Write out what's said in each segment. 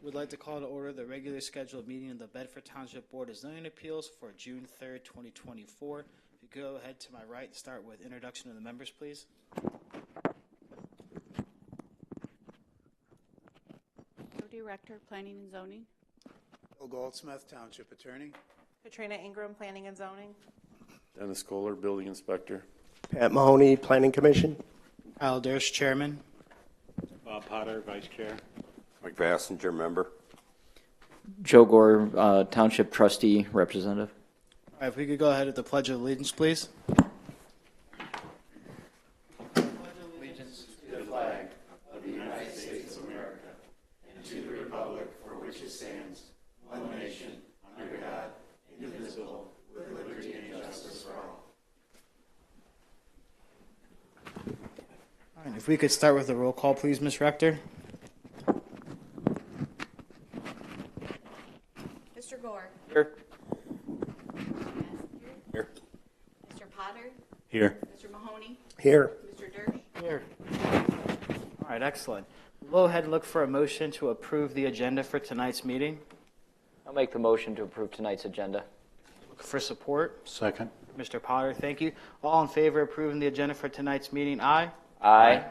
We'd like to call to order the regularly scheduled meeting of the Bedford Township Board of Zoning Appeals for June 3rd, 2024. If you go ahead to my right, start with introduction of the members, please. Jody Rector, Planning and Zoning. Bill Goldsmith, Township Attorney. Katrina Ingram, Planning and Zoning. Dennis Kohler, Building Inspector. Pat Mahoney, Planning Commission. Kyle Durst, Chairman. Bob Potter, Vice Chair. Mike Vassinger, member. Joe Gore, Township Trustee, Representative. All right, if we could go ahead with the Pledge of Allegiance, please. Allegiance to the flag of the United States of America and to the republic for which it stands, one nation, under God, indivisible, with liberty and justice for all. All right, if we could start with the roll call, please, Ms. Rector. Mr. Gore. Here. Here. Mr. Potter. Here. Mr. Mahoney. Here. Mr. Durst. Here. All right, excellent. We'll go ahead and look for a motion to approve the agenda for tonight's meeting. I'll make the motion to approve tonight's agenda. Look for support. Second. Mr. Potter, thank you. All in favor of approving the agenda for tonight's meeting, aye? Aye.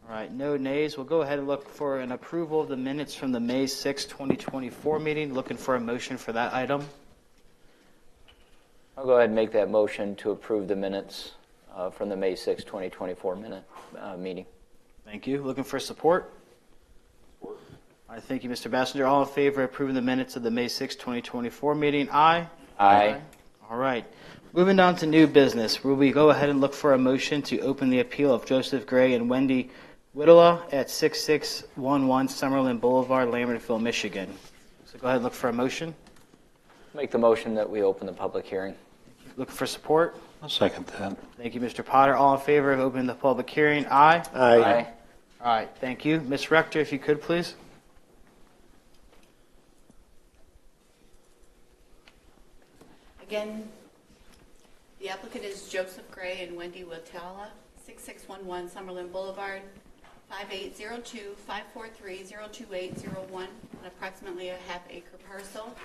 All right, no nays. We'll go ahead and look for an approval of the minutes from the May 6, 2024 meeting. Looking for a motion for that item. I'll go ahead and make that motion to approve the minutes from the May 6, 2024 meeting. Thank you. Looking for support? Support. All right, thank you, Mr. Bassinger. All in favor of approving the minutes of the May 6, 2024 meeting, aye? Aye. All right. Moving down to new business, where we go ahead and look for a motion to open the appeal of Joseph Gray and Wendy Whittela at 6611 Summerlin Boulevard, Lambertville, Michigan. So go ahead and look for a motion. Make the motion that we open the public hearing. Looking for support? I'll second that. Thank you, Mr. Potter. All in favor of opening the public hearing, aye? Aye. All right, thank you. Ms. Rector, if you could, please. Again, the applicant is Joseph Gray and Wendy Whittela, 6611 Summerlin Boulevard, 5802-543-02801, on approximately a half-acre parcel.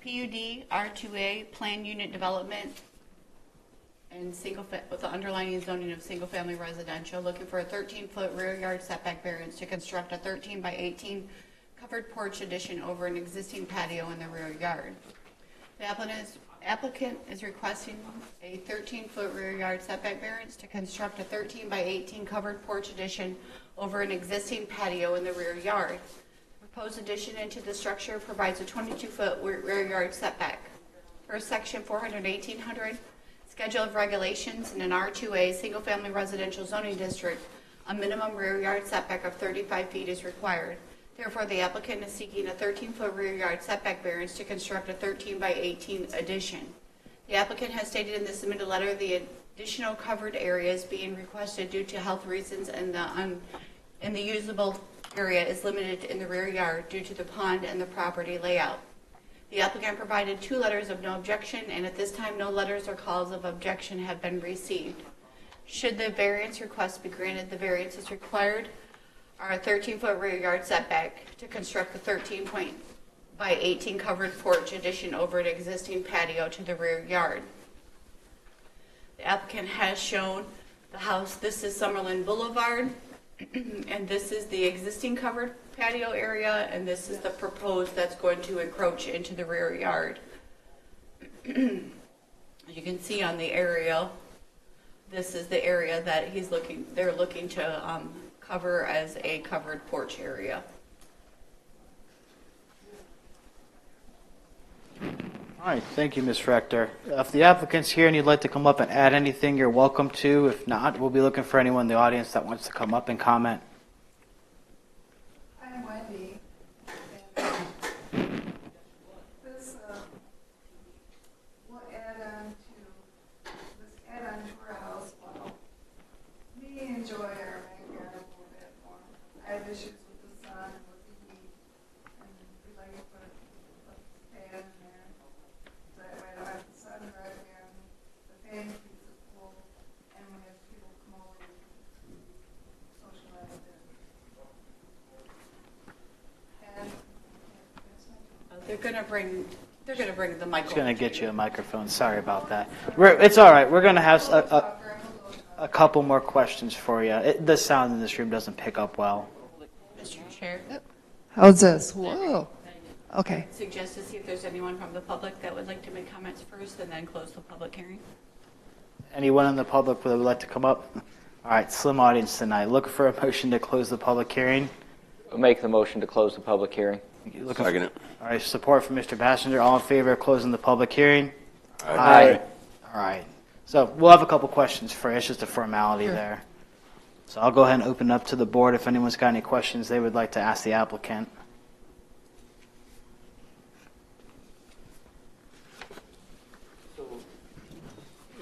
PUD R2A Plan Unit Development and with the underlying zoning of single-family residential, looking for a 13-foot rear yard setback variance to construct a 13 by 18 covered porch addition over an existing patio in the rear yard. The applicant is requesting a 13-foot rear yard setback variance to construct a 13 by 18 covered porch addition over an existing patio in the rear yard. The proposed addition into the structure provides a 22-foot rear yard setback. Per section 400-1800, Schedule of Regulations in an R2A single-family residential zoning district, a minimum rear yard setback of 35 feet is required. Therefore, the applicant is seeking a 13-foot rear yard setback variance to construct a 13 by 18 addition. The applicant has stated in the submitted letter the additional covered areas being requested due to health reasons and the usable area is limited in the rear yard due to the pond and the property layout. The applicant provided 2 letters of no objection, and at this time no letters or calls of objection have been received. Should the variance request be granted, the variance is required are a 13-foot rear yard setback to construct a 13 by 18 covered porch addition over an existing patio to the rear yard. The applicant has shown the house. This is Summerlin Boulevard, and this is the existing covered patio area, and this is the proposed that's going to encroach into the rear yard. As you can see on the aerial, this is the area that they're looking to cover as a covered porch area. All right, thank you, Ms. Rector. If the applicant's here and you'd like to come up and add anything, you're welcome to. If not, we'll be looking for anyone in the audience that wants to come up and comment. I'm Wendy. This will add on to our house. Well, me and Joy are making it a little bit more. I have issues with the sun and with the heat, and we'd like to put a fan in there. That way I don't have the sun driving on me. The fan keeps it cool, and when we have people come over, we can socialize it. They're gonna bring the Just microphone. going to get you a microphone. Sorry about that. It's all right. We're going to have a couple more questions for you. The sound in this room doesn't pick up well. Mr. Chair, How's this? Whoa. Okay. suggest to see if there's anyone from the public that would like to make comments first and then close the public hearing. Anyone in the public that would like to come up? All right, slim audience tonight. Look for a motion to close the public hearing. I'll make the motion to close the public hearing. Second it. All right, support from Mr. Bassinger. All in favor of closing the public hearing? Aye. All right. So we'll have a couple questions for you. It's just a formality there. So I'll go ahead and open up to the board if anyone's got any questions they would like to ask the applicant.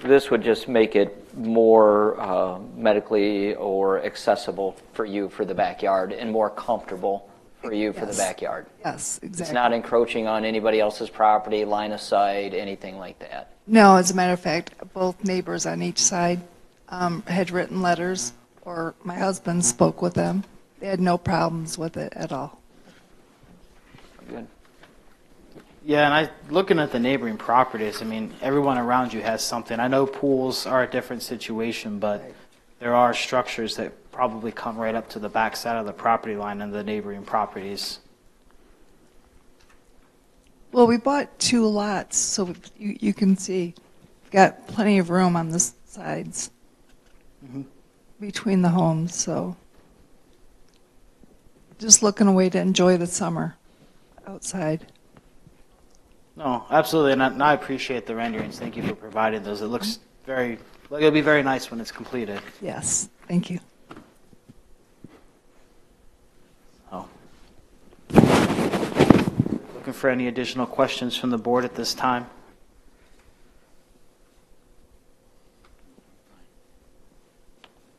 This would just make it more medically or accessible for you for the backyard and more comfortable for you for the Yes. backyard. Yes, exactly. It's not encroaching on anybody else's property, line of sight, anything like that. No, as a matter of fact, both neighbors on each side had written letters, or my husband spoke with them. They had no problems with it at all. Good. Yeah, and looking at the neighboring properties, I mean, everyone around you has something. I know pools are a different situation, but there are structures that probably come right up to the back side of the property line in the neighboring properties. Well, we bought 2 lots, so you can see, got plenty of room on the sides between the homes, so just looking a way to enjoy the summer outside. No, absolutely, and I appreciate the renderings. Thank you for providing those. It looks it'll be very nice when it's completed. Yes, thank you. Oh. Looking for any additional questions from the board at this time?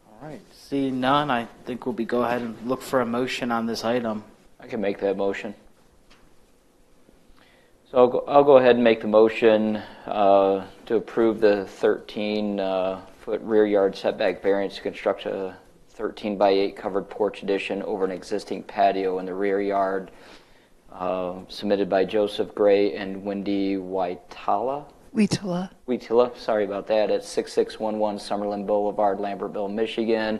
All right, seeing none, I think we'll go ahead and look for a motion on this item. I can make that motion. So I'll go ahead and make the motion to approve the 13-foot rear yard setback variance to construct a 13 by 8 covered porch addition over an existing patio in the rear yard, submitted by Joseph Gray and Wendy Waitala. Wheatilla, sorry about that, at 6611 Summerlin Boulevard, Lambertville, Michigan.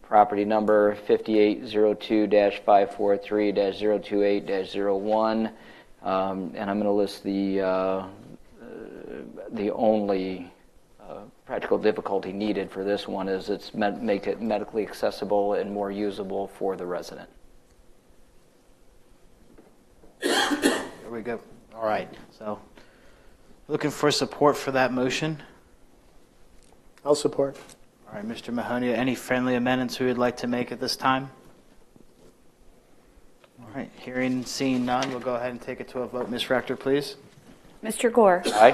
Property number 5802-543-028-01. And I'm going to list the only practical difficulty needed for this one is make it medically accessible and more usable for the resident. There we go. All right, so looking for support for that motion. I'll support. All right, Mr. Mahoney, any friendly amendments we would like to make at this time? All right, hearing and seeing none, we'll go ahead and take it to a vote. Ms. Rector, please. Mr. Gore. Aye.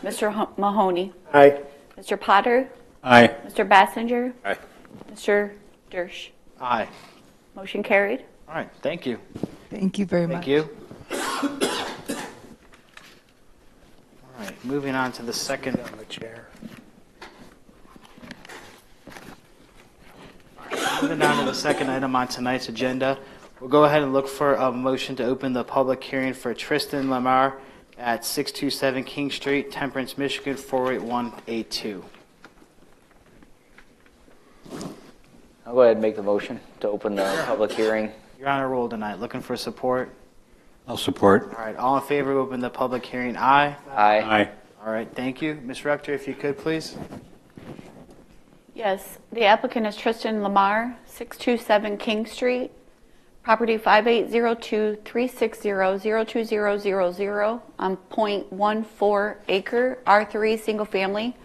Mr. Mahoney. Aye. Mr. Potter. Aye. Mr. Bassinger. Aye. Mr. Dersch. Aye. Motion carried. All right, thank you. Thank you very Thank much. you. All right, moving on to the second. On the chair. Moving on to the second item on tonight's agenda, we'll go ahead and look for a motion to open the public hearing for Tristan Lamar at 627 King Street, Temperance, Michigan, 48182. I'll go ahead and make the motion to open the public hearing. You're on a roll tonight. Looking for support? I'll support. All right, all in favor of open the public hearing? Aye. Aye. Aye. All right, thank you. Ms. Rector, if you could, please. Yes, the applicant is Tristan Lamar, 627 King Street, property 5802-360-02000 on .14 acre, R3 single family,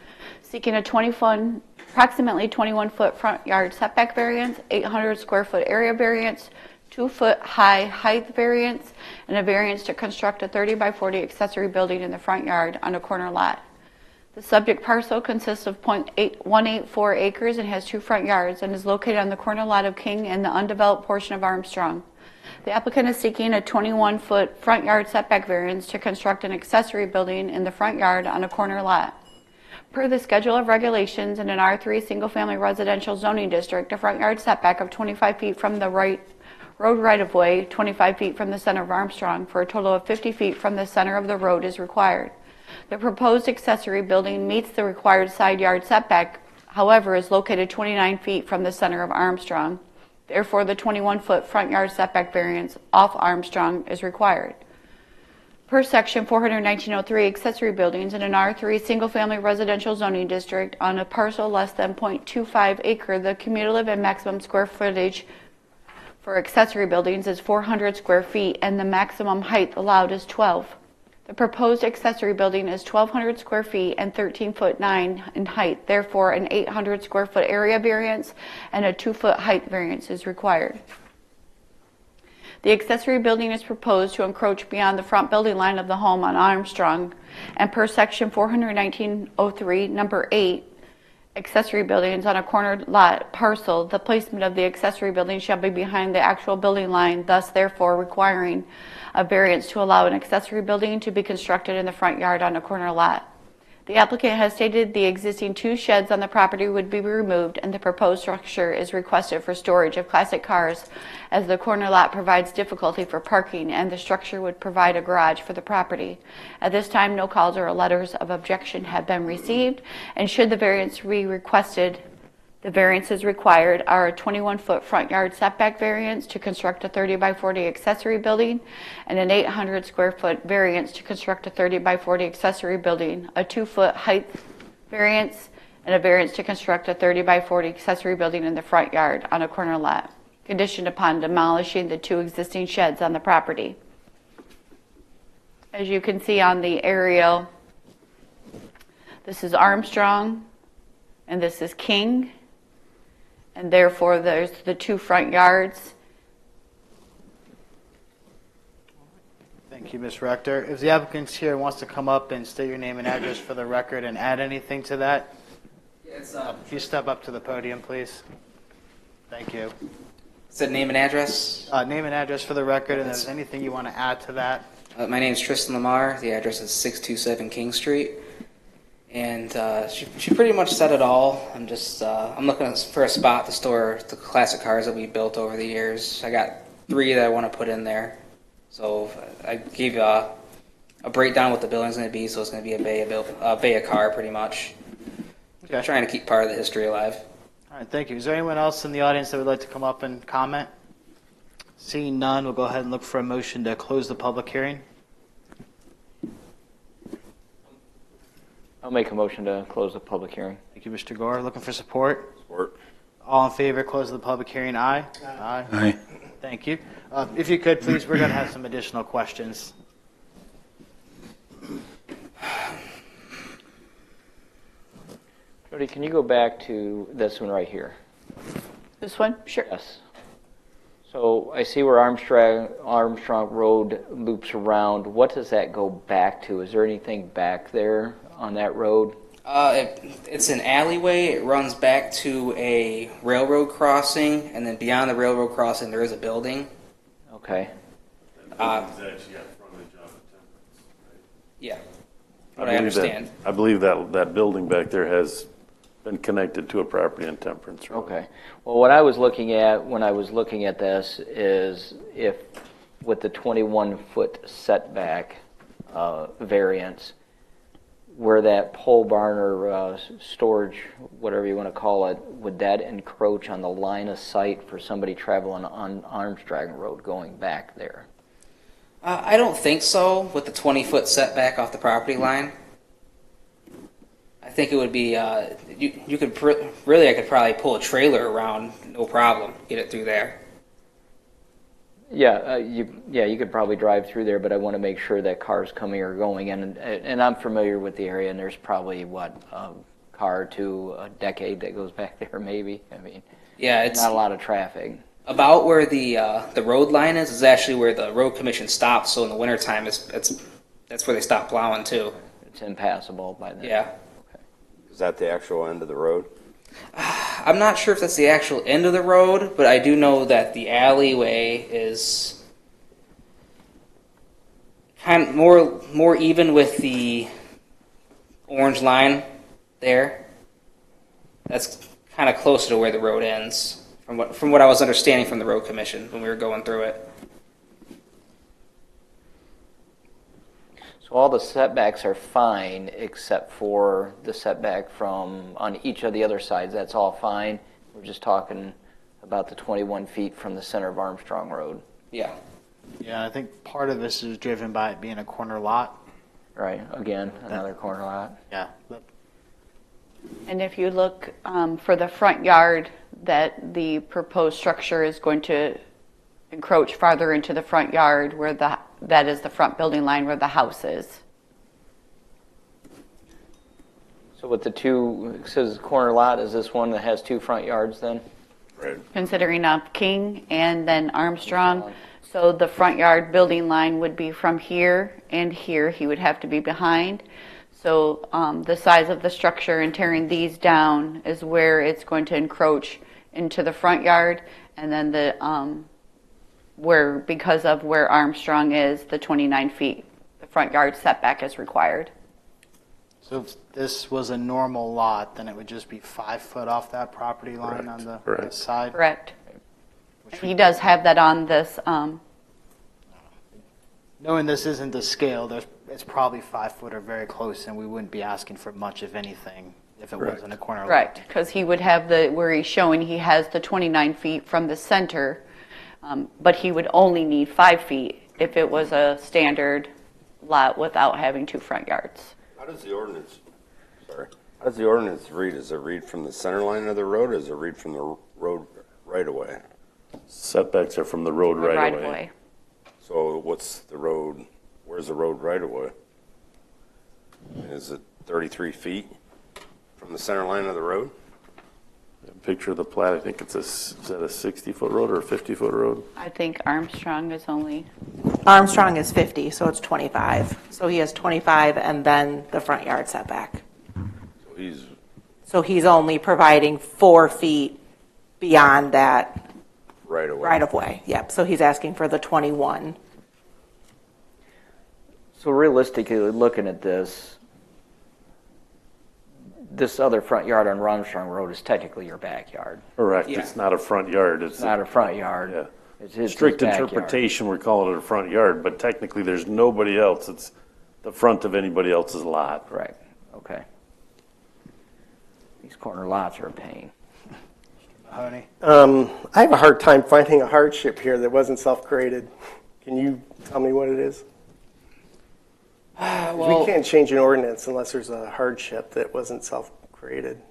seeking a approximately 21-foot front yard setback variance, 800 square foot area variance, 2-foot high height variance, and a variance to construct a 30 by 40 accessory building in the front yard on a corner lot. The subject parcel consists of .184 acres and has 2 front yards and is located on the corner lot of King and the undeveloped portion of Armstrong. The applicant is seeking a 21-foot front yard setback variance to construct an accessory building in the front yard on a corner lot. Per the schedule of regulations in an R3 single-family residential zoning district, a front yard setback of 25 feet from the road right-of-way 25 feet from the center of Armstrong for a total of 50 feet from the center of the road is required. The proposed accessory building meets the required side yard setback, however, is located 29 feet from the center of Armstrong. Therefore, the 21-foot front yard setback variance off Armstrong is required. Per section 419.03, accessory buildings in an R3 single-family residential zoning district on a parcel less than 0.25 acre, the cumulative and maximum square footage for accessory buildings is 400 square feet and the maximum height allowed is 12. The proposed accessory building is 1,200 square feet and 13-foot 9 in height. Therefore, an 800 square foot area variance and a 2-foot height variance is required. The accessory building is proposed to encroach beyond the front building line of the home on Armstrong, and per section 419.03, number 8, accessory buildings on a corner lot parcel, the placement of the accessory building shall be behind the actual building line, thus therefore requiring a variance to allow an accessory building to be constructed in the front yard on a corner lot. The applicant has stated the existing 2 sheds on the property would be removed and the proposed structure is requested for storage of classic cars as the corner lot provides difficulty for parking and the structure would provide a garage for the property. At this time, no calls or letters of objection have been received, and should the variance be requested, the variances required are a 21-foot front yard setback variance to construct a 30 by 40 accessory building and an 800 square foot variance to construct a 30 by 40 accessory building, a 2-foot height variance, and a variance to construct a 30 by 40 accessory building in the front yard on a corner lot, conditioned upon demolishing the 2 existing sheds on the property. As you can see on the aerial, this is Armstrong and this is King. And therefore, there's the 2 front yards. Thank you, Ms. Rector. If the applicant here wants to come up and state your name and address for the record and add anything to that, if you step up to the podium, please. Thank you. Said name and address. Name and address for the record, and if there's anything you want to add to that. My name is Tristan Lamar. The address is 627 King Street. And she pretty much said it all. I'm looking for a spot to store the classic cars that we built over the years. I got 3 that I want to put in there. So I gave you a breakdown what the building's going to be. So it's going to be a bay of car pretty much. Okay. Trying to keep part of the history alive. All right, thank you. Is there anyone else in the audience that would like to come up and comment? Seeing none, we'll go ahead and look for a motion to close the public hearing. I'll make a motion to close the public hearing. Thank you, Mr. Gore. Looking for support? Support. All in favor, close the public hearing, aye? Aye. Aye. Thank you. If you could, please, we're going to have some additional questions. Jody, can you go back to this one right here? This one? Sure. Yes. So I see where Armstrong Road loops around. What does that go back to? Is there anything back there on that road? It's an alleyway. It runs back to a railroad crossing, and then beyond the railroad crossing, there is a building. Okay. It's actually got frontage on the Temperance, right? Yeah, what I understand. I believe that building back there has been connected to a property on Temperance Road. Okay. Well, what I was looking at when I was looking at this is if with the 21-foot setback variance, where that pole barn or storage, whatever you want to call it, would that encroach on the line of sight for somebody traveling on Armstrong Road going back there? I don't think so, with the 20-foot setback off the property line. I think it would be, you could, I could probably pull a trailer around, no problem, get it through there. Yeah, you could probably drive through there, but I want to make sure that cars coming or going in, and I'm familiar with the area, and there's probably, a car to a decade that goes back there, maybe. I mean, yeah, it's not a lot of traffic. About where the road line is actually where the road commission stops, so in the wintertime, that's where they stop plowing, too. It's impassable by then. Yeah. Okay. Is that the actual end of the road? I'm not sure if that's the actual end of the road, but I do know that the alleyway is kind of more even with the orange line there. That's kind of closer to where the road ends from what I was understanding from the road commission when we were going through it. So all the setbacks are fine except for the setback from, on each of the other sides, that's all fine. We're just talking about the 21 feet from the center of Armstrong Road. Yeah. Yeah, I think part of this is driven by it being a corner lot. Right, again, another corner lot. Yeah. And if you look for the front yard, that the proposed structure is going to encroach farther into the front yard where that is the front building line where the house is. So with the two, it says corner lot, is this one that has two front yards then? Right. Considering King and then Armstrong. So the front yard building line would be from here and here. He would have to be behind. So the size of the structure and tearing these down is where it's going to encroach into the front yard. And then the where, because of where Armstrong is, the 29 feet, the front yard setback is required. So if this was a normal lot, then it would just be 5 foot off that property line on the Correct. side? Correct. He does have that on this. Knowing this isn't the scale, it's probably 5 foot or very close, and we wouldn't be asking for much of anything if it wasn't a corner lot. Correct, because he would have where he's showing he has the 29 feet from the center, but he would only need 5 feet if it was a standard lot without having 2 front yards. How does the ordinance read? Does it read from the center line of the road, or does it read from the road right away? Setbacks are from the road right away. Right-of-way. So what's the road, where's the road right away? Is it 33 feet from the center line of the road? Picture of the plat, I think is that a 60-foot road or a 50-foot road? I think Armstrong is only, Armstrong is 50, so it's 25. So he has 25 and then the front yard setback. So So he's only providing 4 feet beyond that right away. right of way. Yep. So he's asking for the 21. So realistically, looking at this other front yard on Armstrong Road is technically your backyard. Correct. Yeah. It's not a front yard. It's Not a front yard. Yeah. It's his Strict backyard. interpretation, we're calling it a front yard, but technically there's nobody else. It's the front of anybody else's lot. Right, okay. These corner lots are a pain. Mahoney? I have a hard time finding a hardship here that wasn't self-created. Can you tell me what it is? We can't change an ordinance unless there's a hardship that wasn't self-created.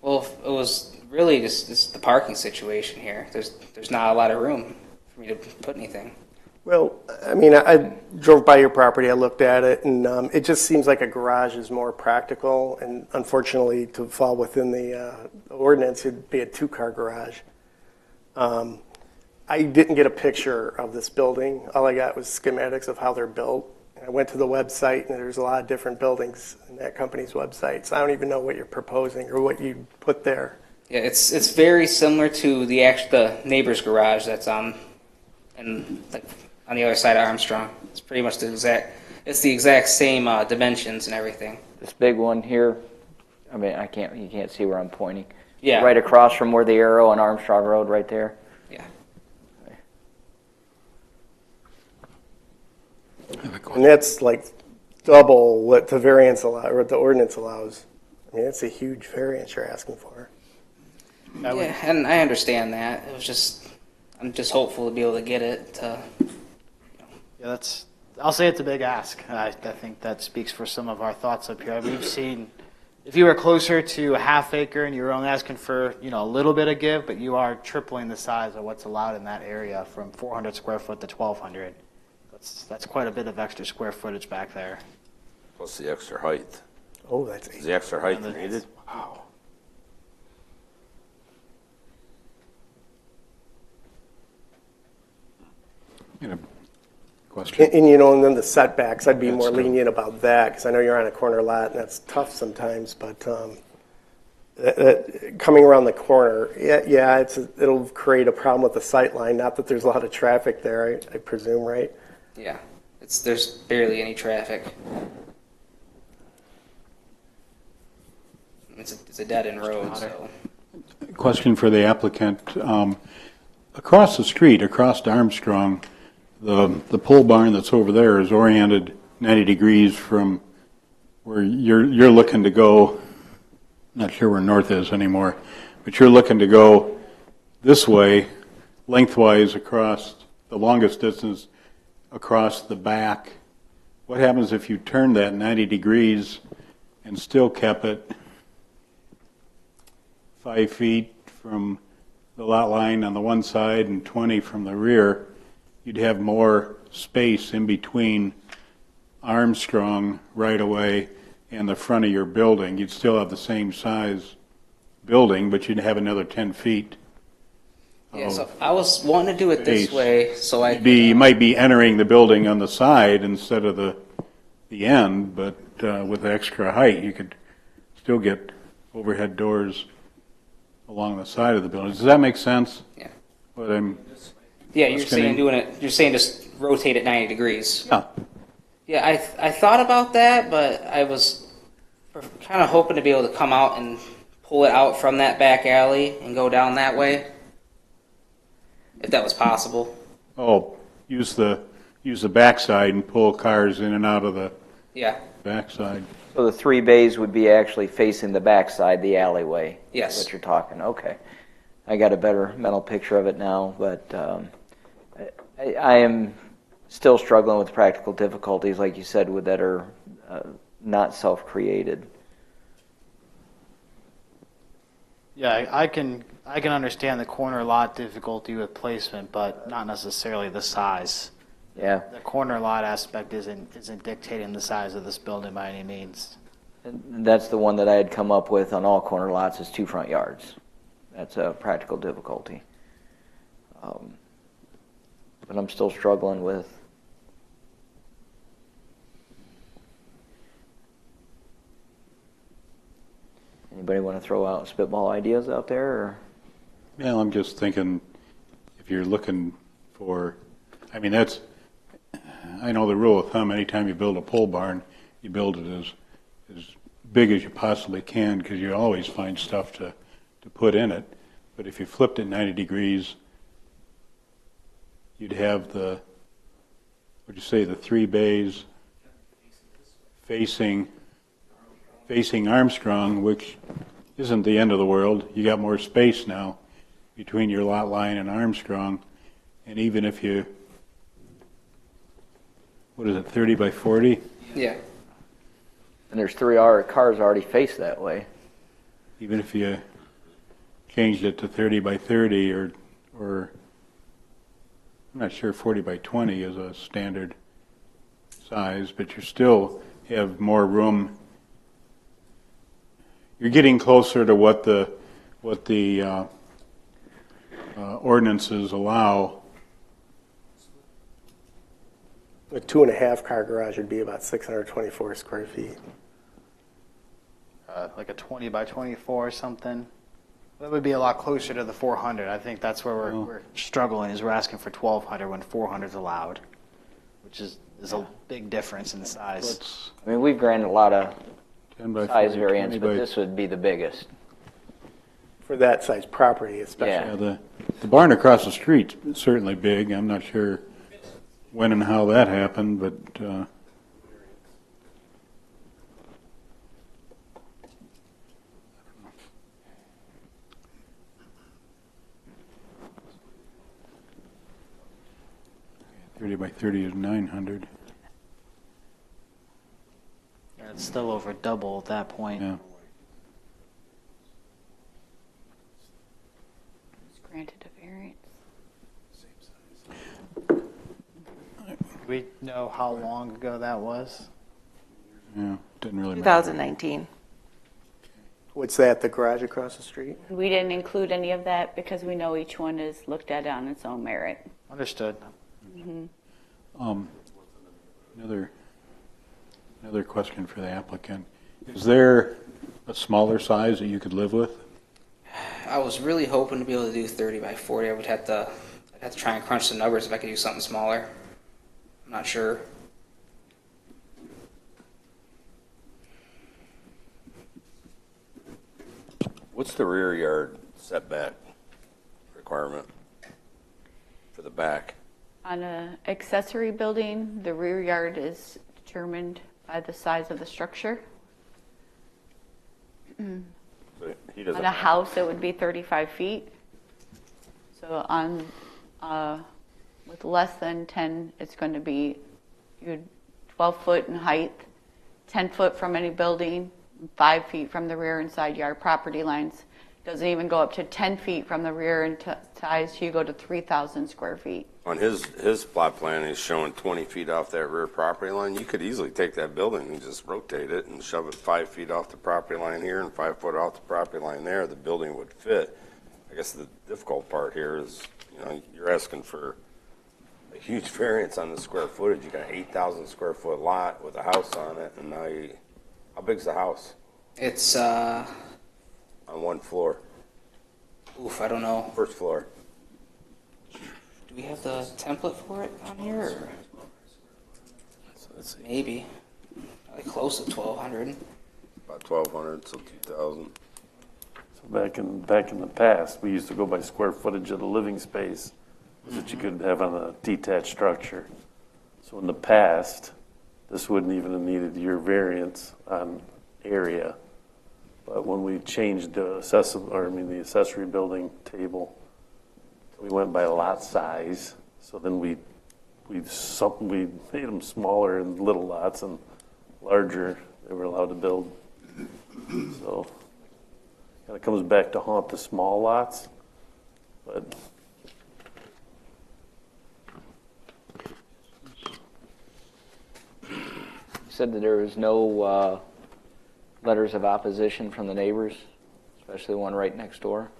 Well, it was really just the parking situation here. There's not a lot of room for me to put anything. Well, I mean, I drove by your property, I looked at it, and it just seems like a garage is more practical, and unfortunately, to fall within the ordinance, it'd be a 2-car garage. I didn't get a picture of this building. All I got was schematics of how they're built. I went to the website, and there's a lot of different buildings in that company's website, so I don't even know what you're proposing or what you put there. Yeah, it's very similar to the neighbor's garage that's on the other side of Armstrong. It's pretty much the exact same dimensions and everything. This big one here, I mean, you can't see where I'm pointing. Yeah. Right across from where the arrow on Armstrong Road, right there. Yeah. And that's like double what the variance or what the ordinance allows. I mean, that's a huge variance you're asking for. Yeah, and I understand that. I'm just hopeful to be able to get it. Yeah, I'll say it's a big ask. I think that speaks for some of our thoughts up here. We've seen, if you were closer to a half acre and you were only asking for, a little bit of give, but you are tripling the size of what's allowed in that area from 400 square foot to 1,200. That's quite a bit of extra square footage back there. Plus the extra height. Oh, that's Is the extra height needed? wow. Question? And then the setbacks, I'd be more lenient about that because I know you're on a corner lot and that's tough sometimes. But coming around the corner, it'll create a problem with the sight line. Not that there's a lot of traffic there, I presume, right? Yeah, there's barely any traffic. It's a dead end road, so. question for the applicant. Across the street, across Armstrong, the pole barn that's over there is oriented 90 degrees from where you're looking to go. Not sure where north is anymore, but you're looking to go this way, lengthwise across the longest distance across the back. What happens if you turn that 90 degrees and still kept it 5 feet from the lot line on the one side and 20 from the rear? You'd have more space in between Armstrong right away and the front of your building. You'd still have the same size building, but you'd have another 10 feet. Yeah, so I was wanting to do it this space. way, so I You might be entering the building on the side instead of the end, but with extra height, you could still get overhead doors along the side of the building. Does that make sense? Yeah. What I'm Yeah, you're questioning? saying doing it. You're saying just rotate it 90 degrees. Yeah. Yeah, I thought about that, but I was kind of hoping to be able to come out and pull it out from that back alley and go down that way, if that was possible. Oh, use the backside and pull cars in and out of the Yeah. backside. So the 3 bays would be actually facing the backside, the alleyway? Yes. Is what you're talking, okay. I got a better mental picture of it now, but I am still struggling with practical difficulties, like you said, with that are not self-created. Yeah, I can understand the corner lot difficulty with placement, but not necessarily the size. Yeah. The corner lot aspect isn't dictating the size of this building by any means. And that's the one that I had come up with on all corner lots is 2 front yards. That's a practical difficulty. But I'm still struggling with. Anybody want to throw out spitball ideas out there? Or? Yeah, I'm just thinking if you're looking for, I mean, I know the rule of thumb, anytime you build a pole barn, you build it as big as you possibly can because you always find stuff to put in it. But if you flipped it 90 degrees, you'd have the 3 bays facing Armstrong, which isn't the end of the world. You got more space now between your lot line and Armstrong. And even if you, 30 by 40? Yeah. And there's 3 cars already face that way. Even if you changed it to 30 by 30 or I'm not sure 40 by 20 is a standard size, but you still have more room. You're getting closer to what the ordinances allow. A 2.5 car garage would be about 624 square feet. Like a 20 by 24 or something. That would be a lot closer to the 400. I think that's where we're struggling, is we're asking for 1,200 when 400 is allowed, which is a big difference in size. I mean, we've granted a lot of 10 by size 40, variance, 20 but by this would be the biggest. For that size property, especially. Yeah. The barn across the street's certainly big. I'm not sure when and how that happened, but 30 by 30 is 900. Yeah, it's still over double at that point. Yeah. Granted a variance. Do we know how long ago that was? Yeah, didn't really matter. 2019. What's that, the garage across the street? We didn't include any of that because we know each one is looked at on its own merit. Understood. Another question for the applicant. Is there a smaller size that you could live with? I was really hoping to be able to do 30 by 40. I'd have to try and crunch the numbers if I could do something smaller. I'm not sure. What's the rear yard setback requirement for the back? On an accessory building, the rear yard is determined by the size of the structure. So he doesn't. On a house, it would be 35 feet. So on, with less than 10, it's going to be 12 foot in height, 10 foot from any building, 5 feet from the rear and side yard property lines. Doesn't even go up to 10 feet from the rear and ties, you go to 3,000 square feet. On his plot plan, he's showing 20 feet off that rear property line. You could easily take that building and just rotate it and shove it 5 feet off the property line here and 5 foot off the property line there. The building would fit. I guess the difficult part here is, you know, you're asking for a huge variance on the square footage. You got an 8,000 square foot lot with a house on it, and now how big's the house? It's, On one floor, I don't know. first floor. Do we have the template for it on here? Or? So let's see, Maybe. Like close to 1,200. about 1,200, so 2,000. So back in the past, we used to go by square footage of the living space that you could have on a detached structure. So in the past, this wouldn't even have needed your variance on area. But when we changed the accessory building table, we went by lot size. So then we made them smaller in little lots, and larger they were allowed to build. So kind of comes back to haunt the small lots, but. You said that there was no letters of opposition from the neighbors, especially the one right next door?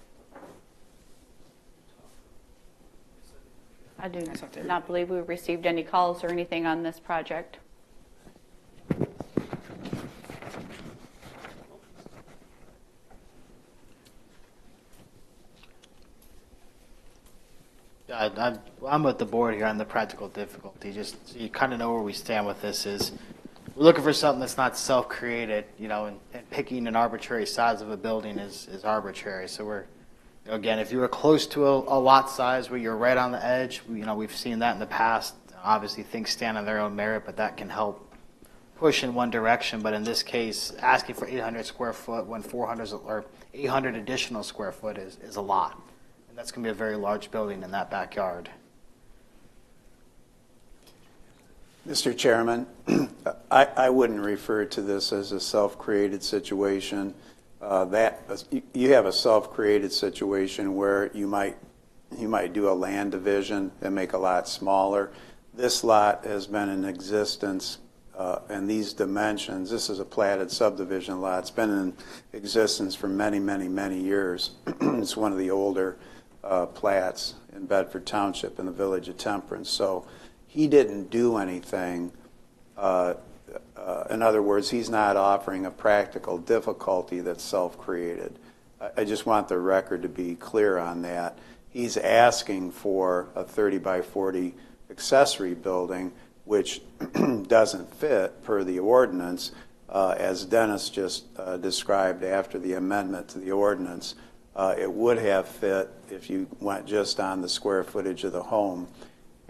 I do not believe we received any calls or anything on this project. I'm with the board here on the practical difficulty. Just so you kind of know where we stand with this is we're looking for something that's not self-created, you know, and picking an arbitrary size of a building is arbitrary. So we're, you know, again, if you were close to a lot size where you're right on the edge, you know, we've seen that in the past. Obviously, things stand on their own merit, but that can help push in one direction. But in this case, asking for 800 square foot when 400 or 800 additional square foot is a lot. And that's going to be a very large building in that backyard. Mr. Chairman, I wouldn't refer to this as a self-created situation. You have a self-created situation where you might do a land division and make a lot smaller. This lot has been in existence and these dimensions. This is a platted subdivision lot. It's been in existence for many, many, many years. It's one of the older plats in Bedford Township in the village of Temperance. So he didn't do anything. In other words, he's not offering a practical difficulty that's self-created. I just want the record to be clear on that. He's asking for a 30 by 40 accessory building, which doesn't fit per the ordinance, as Dennis just described after the amendment to the ordinance. It would have fit if you went just on the square footage of the home.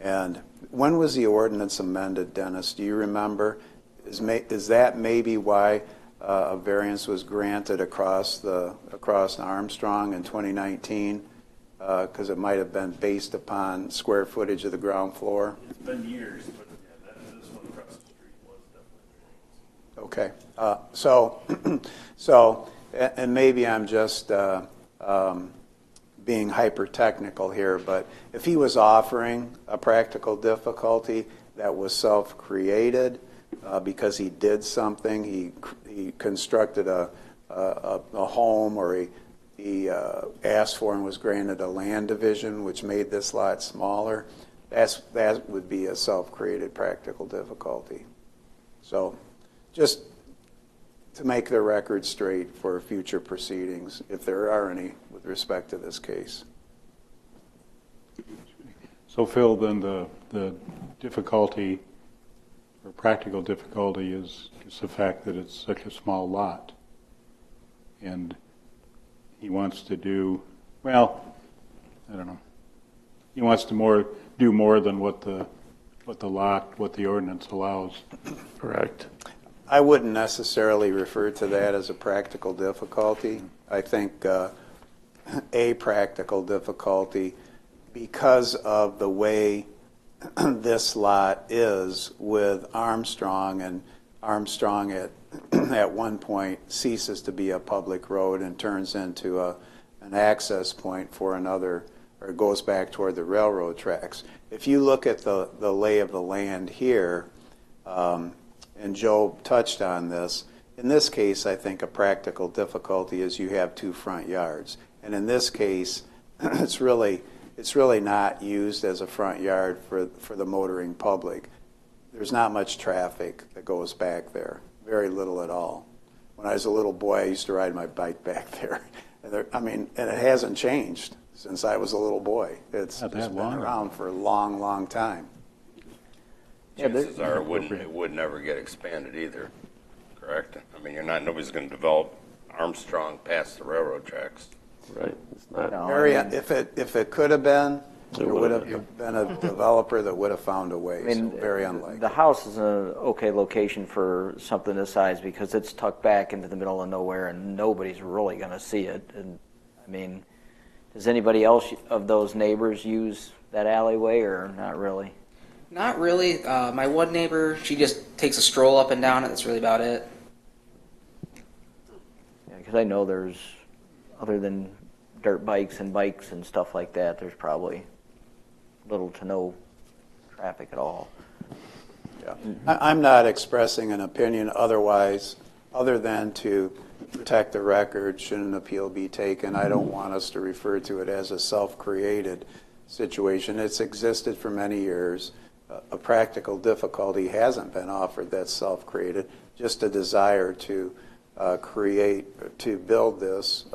And when was the ordinance amended, Dennis? Do you remember? Is that maybe why a variance was granted across Armstrong in 2019? Because it might have been based upon square footage of the ground floor. It's been years, but yeah, this one across the street was definitely. Okay. So, and maybe I'm just being hyper-technical here, but if he was offering a practical difficulty that was self-created because he did something, he constructed a home, or he asked for and was granted a land division which made this lot smaller, that would be a self-created practical difficulty. So just to make the record straight for future proceedings, if there are any, with respect to this case. So Phil, then the difficulty or practical difficulty is the fact that it's such a small lot. And he wants to do Well, I don't know. He wants to do more than what the ordinance allows. Correct. I wouldn't necessarily refer to that as a practical difficulty. I think a practical difficulty, because of the way this lot is with Armstrong, and Armstrong at one point ceases to be a public road and turns into an access point for another, or goes back toward the railroad tracks. If you look at the lay of the land here, and Joe touched on this, in this case, I think a practical difficulty is you have two front yards. And in this case, it's really not used as a front yard for the motoring public. There's not much traffic that goes back there, very little at all. When I was a little boy, I used to ride my bike back there. And it hasn't changed since I was a little boy. It's been around for a long, long time. Chances are it would never get expanded either, correct? I mean, nobody's going to develop Armstrong past the railroad tracks. Right. It's not. No, Marion, if it could have been, there would have been a developer that would have found a way. I mean, so very unlikely. the house is an okay location for something this size because it's tucked back into the middle of nowhere and nobody's really going to see it. And I mean, does anybody else of those neighbors use that alleyway or not really? Not really. My one neighbor, she just takes a stroll up and down it. That's really about it. Yeah, because I know there's, other than dirt bikes and stuff like that, there's probably little to no traffic at all. Yeah. I'm not expressing an opinion other than to protect the record should an appeal be taken. I don't want us to refer to it as a self-created situation. It's existed for many years. A practical difficulty hasn't been offered that's self-created, just a desire to build this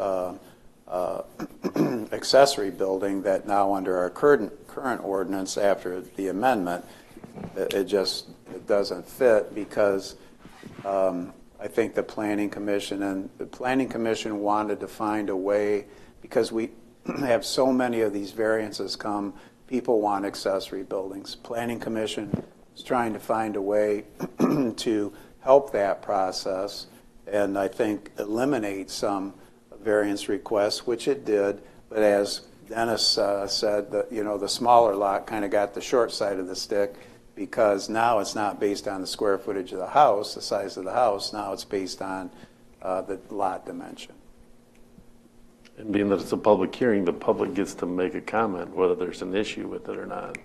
accessory building that now under our current ordinance after the amendment, it doesn't fit because I think the Planning Commission wanted to find a way, because we have so many of these variances come, people want accessory buildings. Planning Commission is trying to find a way to help that process and I think eliminate some variance requests, which it did. But as Dennis said, the smaller lot kind of got the short side of the stick because now it's not based on the square footage of the house, the size of the house. Now it's based on the lot dimension. And being that it's a public hearing, the public gets to make a comment whether there's an issue with it or not.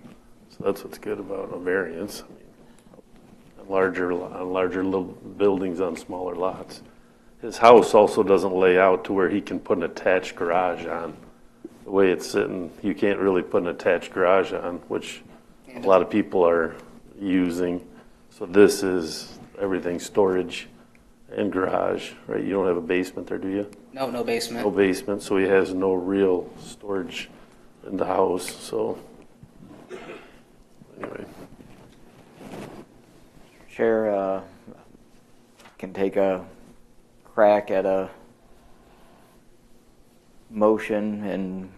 So that's what's good about a variance. I mean, on larger little buildings on smaller lots. His house also doesn't lay out to where he can put an attached garage on. The way it's sitting, you can't really put an attached garage on, which a lot of people are using. So this is everything storage and garage, right? You don't have a basement there, do you? No basement. No basement, so he has no real storage in the house, so anyway. Chair can take a crack at a motion and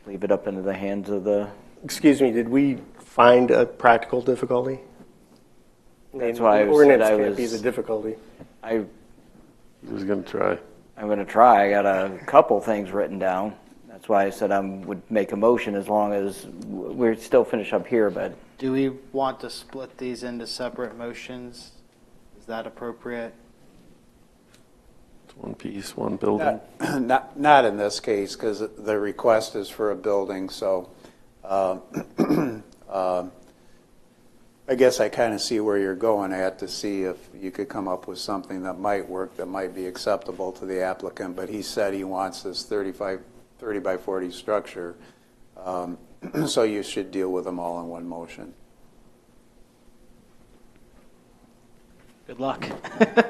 leave it up into the hands of the... Excuse me, did we find a practical difficulty? That's why I Ordinance said I can't was... be the difficulty. He was going to try. I'm going to try. I got a couple things written down. That's why I said I would make a motion as long as we're still finished up here, but... Do we want to split these into separate motions? Is that appropriate? It's one piece, one building. Not in this case, because the request is for a building, so I guess I kind of see where you're going at to see if you could come up with something that might work, that might be acceptable to the applicant, but he said he wants this 30 by 40 structure, so you should deal with them all in one motion. Good luck.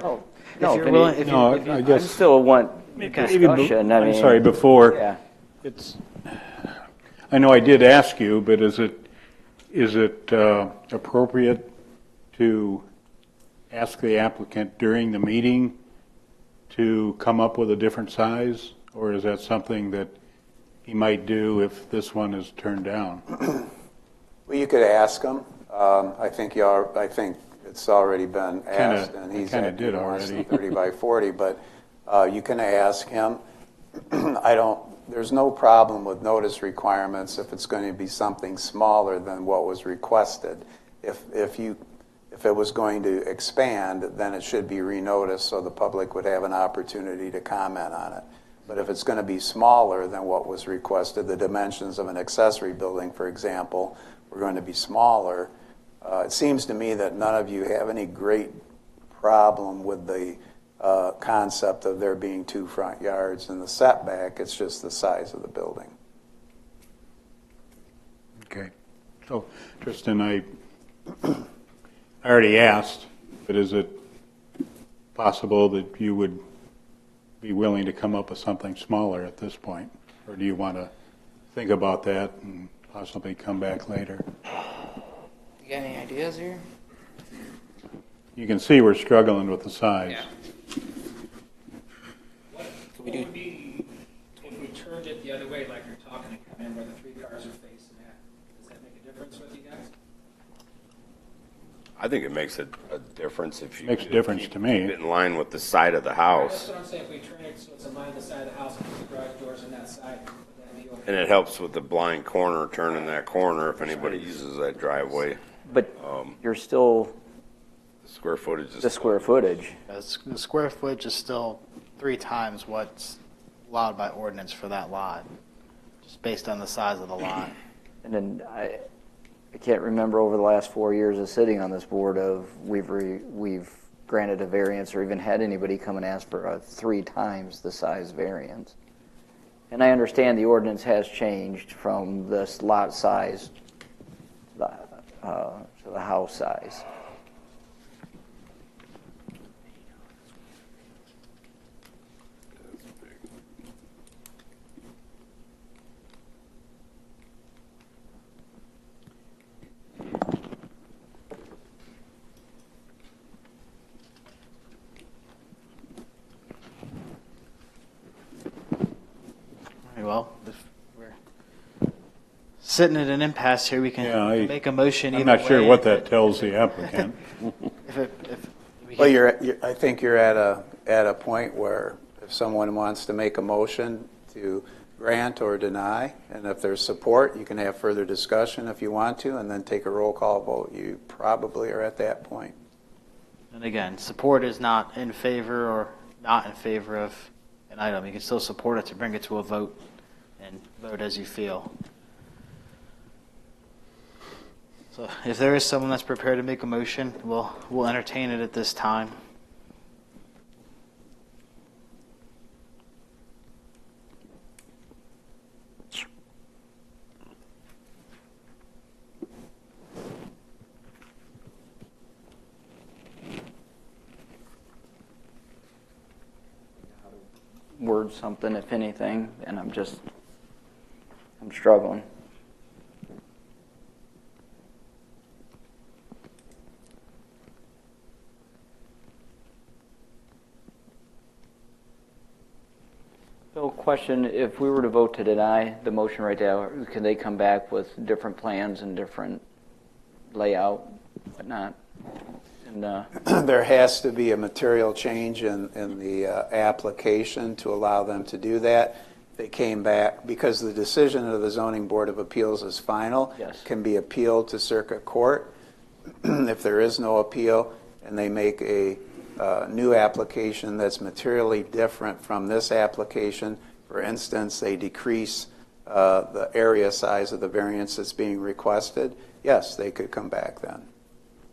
Oh, no, if you're willing, if No, you, I I guess still want maybe discussion. I I'm mean, sorry, before, yeah. I know I did ask you, but is it appropriate to ask the applicant during the meeting to come up with a different size? Or is that something that he might do if this one is turned down? Well, you could ask him. I think it's already been asked, and he's kinda did wants already. 30 by 40, but you can ask him. There's no problem with notice requirements if it's going to be something smaller than what was requested. If it was going to expand, then it should be renoticed so the public would have an opportunity to comment on it. But if it's going to be smaller than what was requested, the dimensions of an accessory building, for example, were going to be smaller, it seems to me that none of you have any great problem with the concept of there being 2 front yards and the setback. It's just the size of the building. Okay. So, Tristan, I already asked, but is it possible that you would be willing to come up with something smaller at this point? Or do you want to think about that and possibly come back later? You got any ideas here? You can see we're struggling with the size. Yeah. What would be, if we turned it the other way, like you're talking, and come in where the 3 cars are facing at, does that make a difference with you guys? I think it makes a difference if you. Makes a difference to me. Keep it in line with the side of the That's house. what I'm saying, if we turn it so it's in line with the side of the house, and put the garage doors on that side, would that be okay? And it helps with the blind corner, turning that corner if anybody uses that driveway. But you're still, Square footage is. the square footage. The square footage is still 3 times what's allowed by ordinance for that lot, just based on the size of the lot. And then I can't remember over the last 4 years of sitting on this board of we've granted a variance or even had anybody come and ask for a 3 times the size variance. And I understand the ordinance has changed from this lot size to the house size. Very well, if we're sitting at an impasse here, we can make a motion I'm either not sure way. what that tells the applicant. If we Well, can- I think you're at a point where if someone wants to make a motion to grant or deny, and if there's support, you can have further discussion if you want to, and then take a roll call vote. You probably are at that point. And again, support is not in favor or not in favor of an item. You can still support it to bring it to a vote and vote as you feel. So if there is someone that's prepared to make a motion, we'll entertain it at this time. Word something, if anything, and I'm struggling. So question, if we were to vote to deny the motion right now, can they come back with different plans and different layout, whatnot? And, There has to be a material change in the application to allow them to do that. They came back, because the decision of the Zoning Board of Appeals is final, Yes. can be appealed to circuit court. If there is no appeal and they make a new application that's materially different from this application, for instance, they decrease the area size of the variance that's being requested, yes, they could come back then.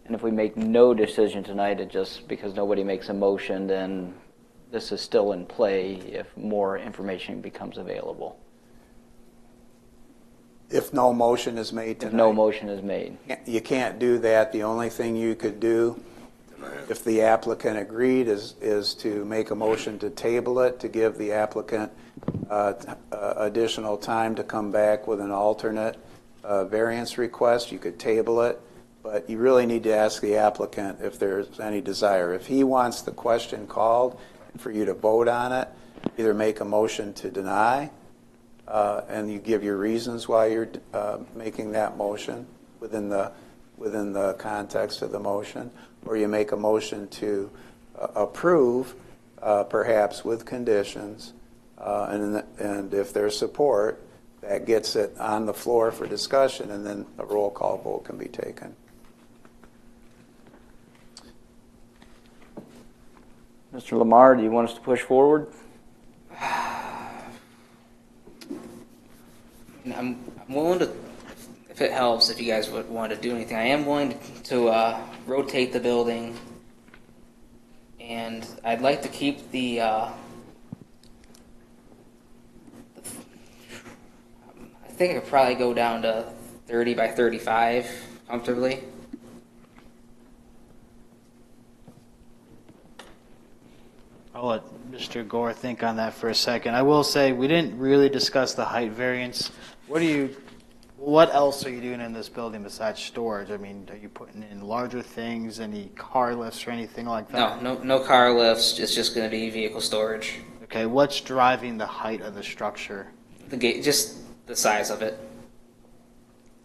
and if we make no decision tonight, it just, because nobody makes a motion, then this is still in play if more information becomes available. If no motion is made tonight. If no motion is made. You can't do that. The only thing you could do, if the applicant agreed, is to make a motion to table it, to give the applicant additional time to come back with an alternate variance request. You could table it, but you really need to ask the applicant if there's any desire. If he wants the question called for you to vote on it, either make a motion to deny, and you give your reasons why you're making that motion within the context of the motion, or you make a motion to approve, perhaps with conditions, and if there's support, that gets it on the floor for discussion, and then a roll call vote can be taken. Mr. Lamar, do you want us to push forward? I'm willing to, if it helps, if you guys would want to do anything, I am willing to rotate the building, and I'd like to keep the I think I could probably go down to 30 by 35 comfortably. I'll let Mr. Gore think on that for a second. I will say we didn't really discuss the height variance. What else are you doing in this building besides storage? I mean, are you putting in larger things, any car lifts or anything like that? No car lifts. It's just going to be vehicle storage. Okay, what's driving the height of the structure? The gate, just the size of it.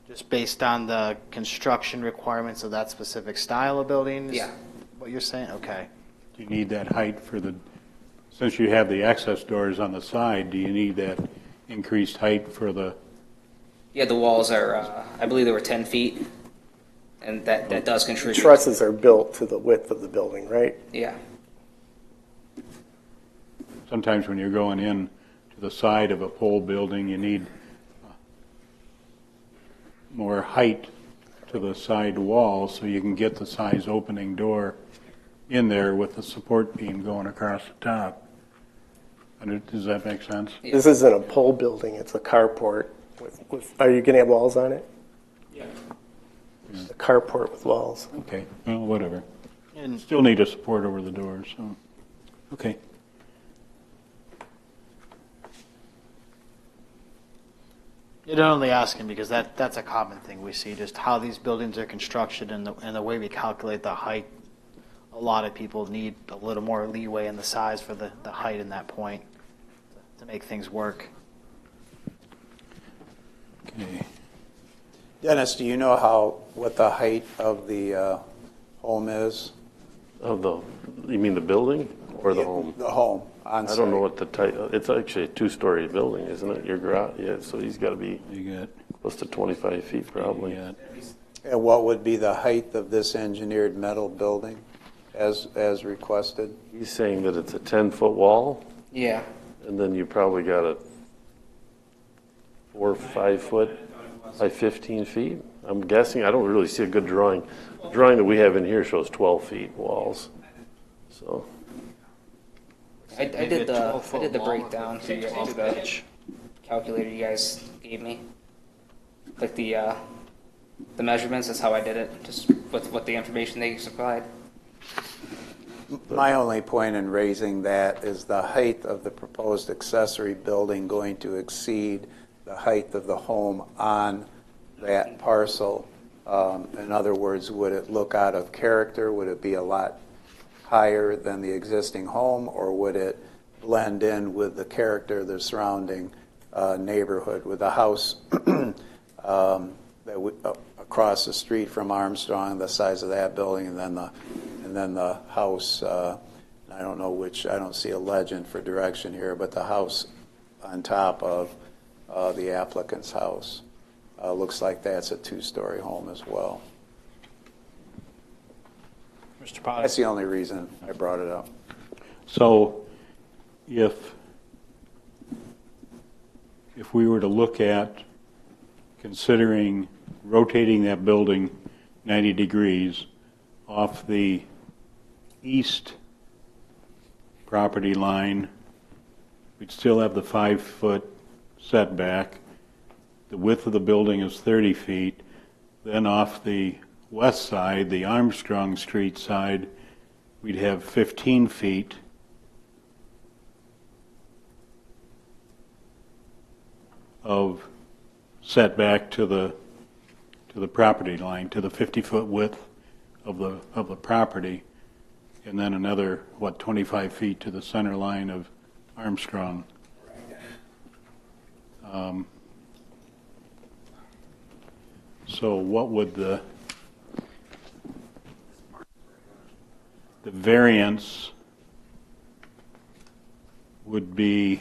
Just based on the construction requirements of that specific style of building? Yeah. What you're saying? Okay. Do you need that height for since you have the access doors on the side, do you need that increased height for the? Yeah, the walls are, I believe they were 10 feet, and that does contribute. Trusses are built to the width of the building, right? Yeah. Sometimes when you're going in to the side of a pole building, you need more height to the side wall so you can get the size opening door in there with the support beam going across the top. Does that make sense? Yeah. This isn't a pole building, it's a carport. Are you going to have walls on it? Yeah. It's a carport with walls. Okay, well, whatever. And Still need a support over the doors, so, okay. you're only asking because that's a common thing we see, just how these buildings are constructed and the way we calculate the height. A lot of people need a little more leeway in the size for the height in that point to make things work. Okay. Dennis, do you know what the height of the home is? You mean the building or the home? The home on I site. don't know what the type. It's actually a 2-story building, isn't it? Your garage, yeah. So he's got to be close to 25 feet, probably. And what would be the height of this engineered metal building, as requested? He's saying that it's a 10-foot wall. Yeah. And then you probably got a 4 or 5 foot by 15 feet. I'm guessing. I don't really see a good drawing. The drawing that we have in here shows 12 feet walls. So I did the breakdown through the calculator you guys gave me. Like the measurements, that's how I did it, just with what the information they supplied. My only point in raising that is the height of the proposed accessory building going to exceed the height of the home on that parcel. In other words, would it look out of character? Would it be a lot higher than the existing home, or would it blend in with the character of the surrounding neighborhood? With the house across the street from Armstrong, the size of that building, and then the house, I don't know which, I don't see a legend for direction here, but the house on top of the applicant's house. Looks like that's a 2-story home as well. Mr. Potter. That's the only reason I brought it up. So if we were to look at considering rotating that building 90 degrees off the east property line, we'd still have the 5-foot setback. The width of the building is 30 feet. Then off the west side, the Armstrong Street side, we'd have 15 feet. Of setback to the property line, to the 50-foot width of the property, and then another 25 feet to the center line of Armstrong. So what would the variance would be,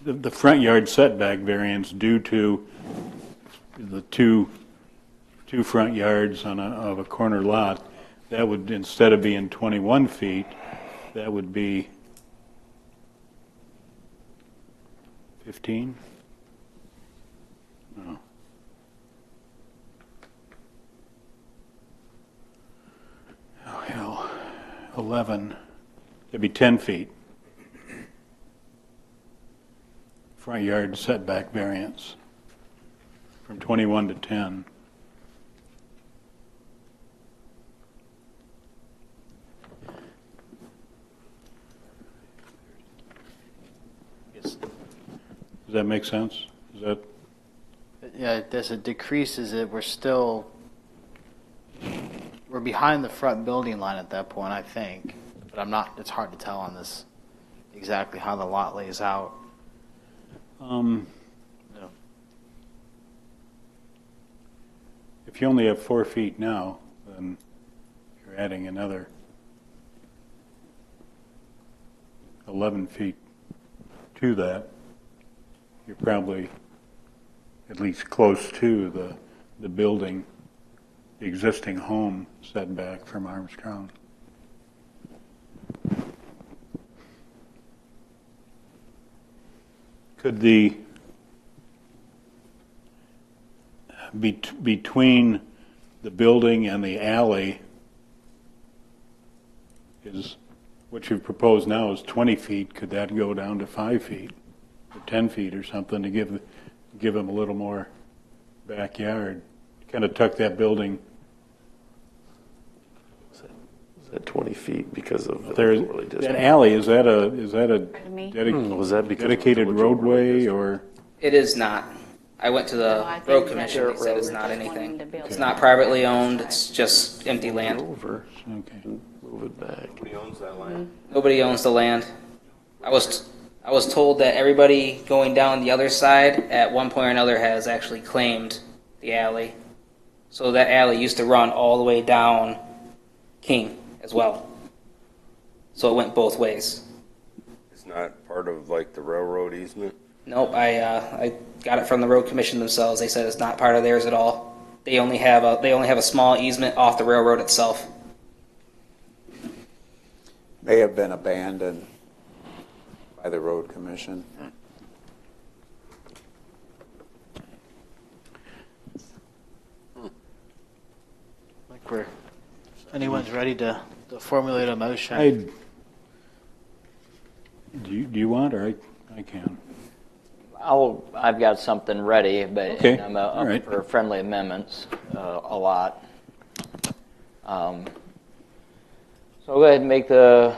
the front yard setback variance due to the two front yards of a corner lot, that would, instead of being 21 feet, that would be 15? No. Oh, hell. 11. It'd be 10 feet. Front yard setback variance from 21 to 10. Does that make sense? Is that? Yeah, there's a decrease. Is it we're behind the front building line at that point, I think. But I'm not, it's hard to tell on this exactly how the lot lays out. No. If you only have 4 feet now, then you're adding another 11 feet to that. You're probably at least close to the building, the existing home setback from Armstrong. Could between the building and the alley is, what you've proposed now is 20 feet, could that go down to 5 feet or 10 feet or something to give them a little more backyard? Kind of tuck that building. Is that 20 feet because of There's that alley, is that a was that because dedicated of the roadway or? It is not. I went to No, I the think road that commission, they said it's not just anything. wanting to build It's it. not privately owned, it's just empty land. Over Okay. and move it back. Nobody owns that land. Nobody owns the land. I was told that everybody going down the other side at one point or another has actually claimed the alley. So that alley used to run all the way down King as well. So it went both ways. It's not part of like the railroad easement. Nope, I got it from the road commission themselves. They said it's not part of theirs at all. They only have a small easement off the railroad itself. May have been abandoned by the road commission. Like anyone's ready to formulate a motion? Do you want, or I can? I've got something ready, but Okay. I'm All up right. for friendly amendments a lot. So I'll go ahead and make the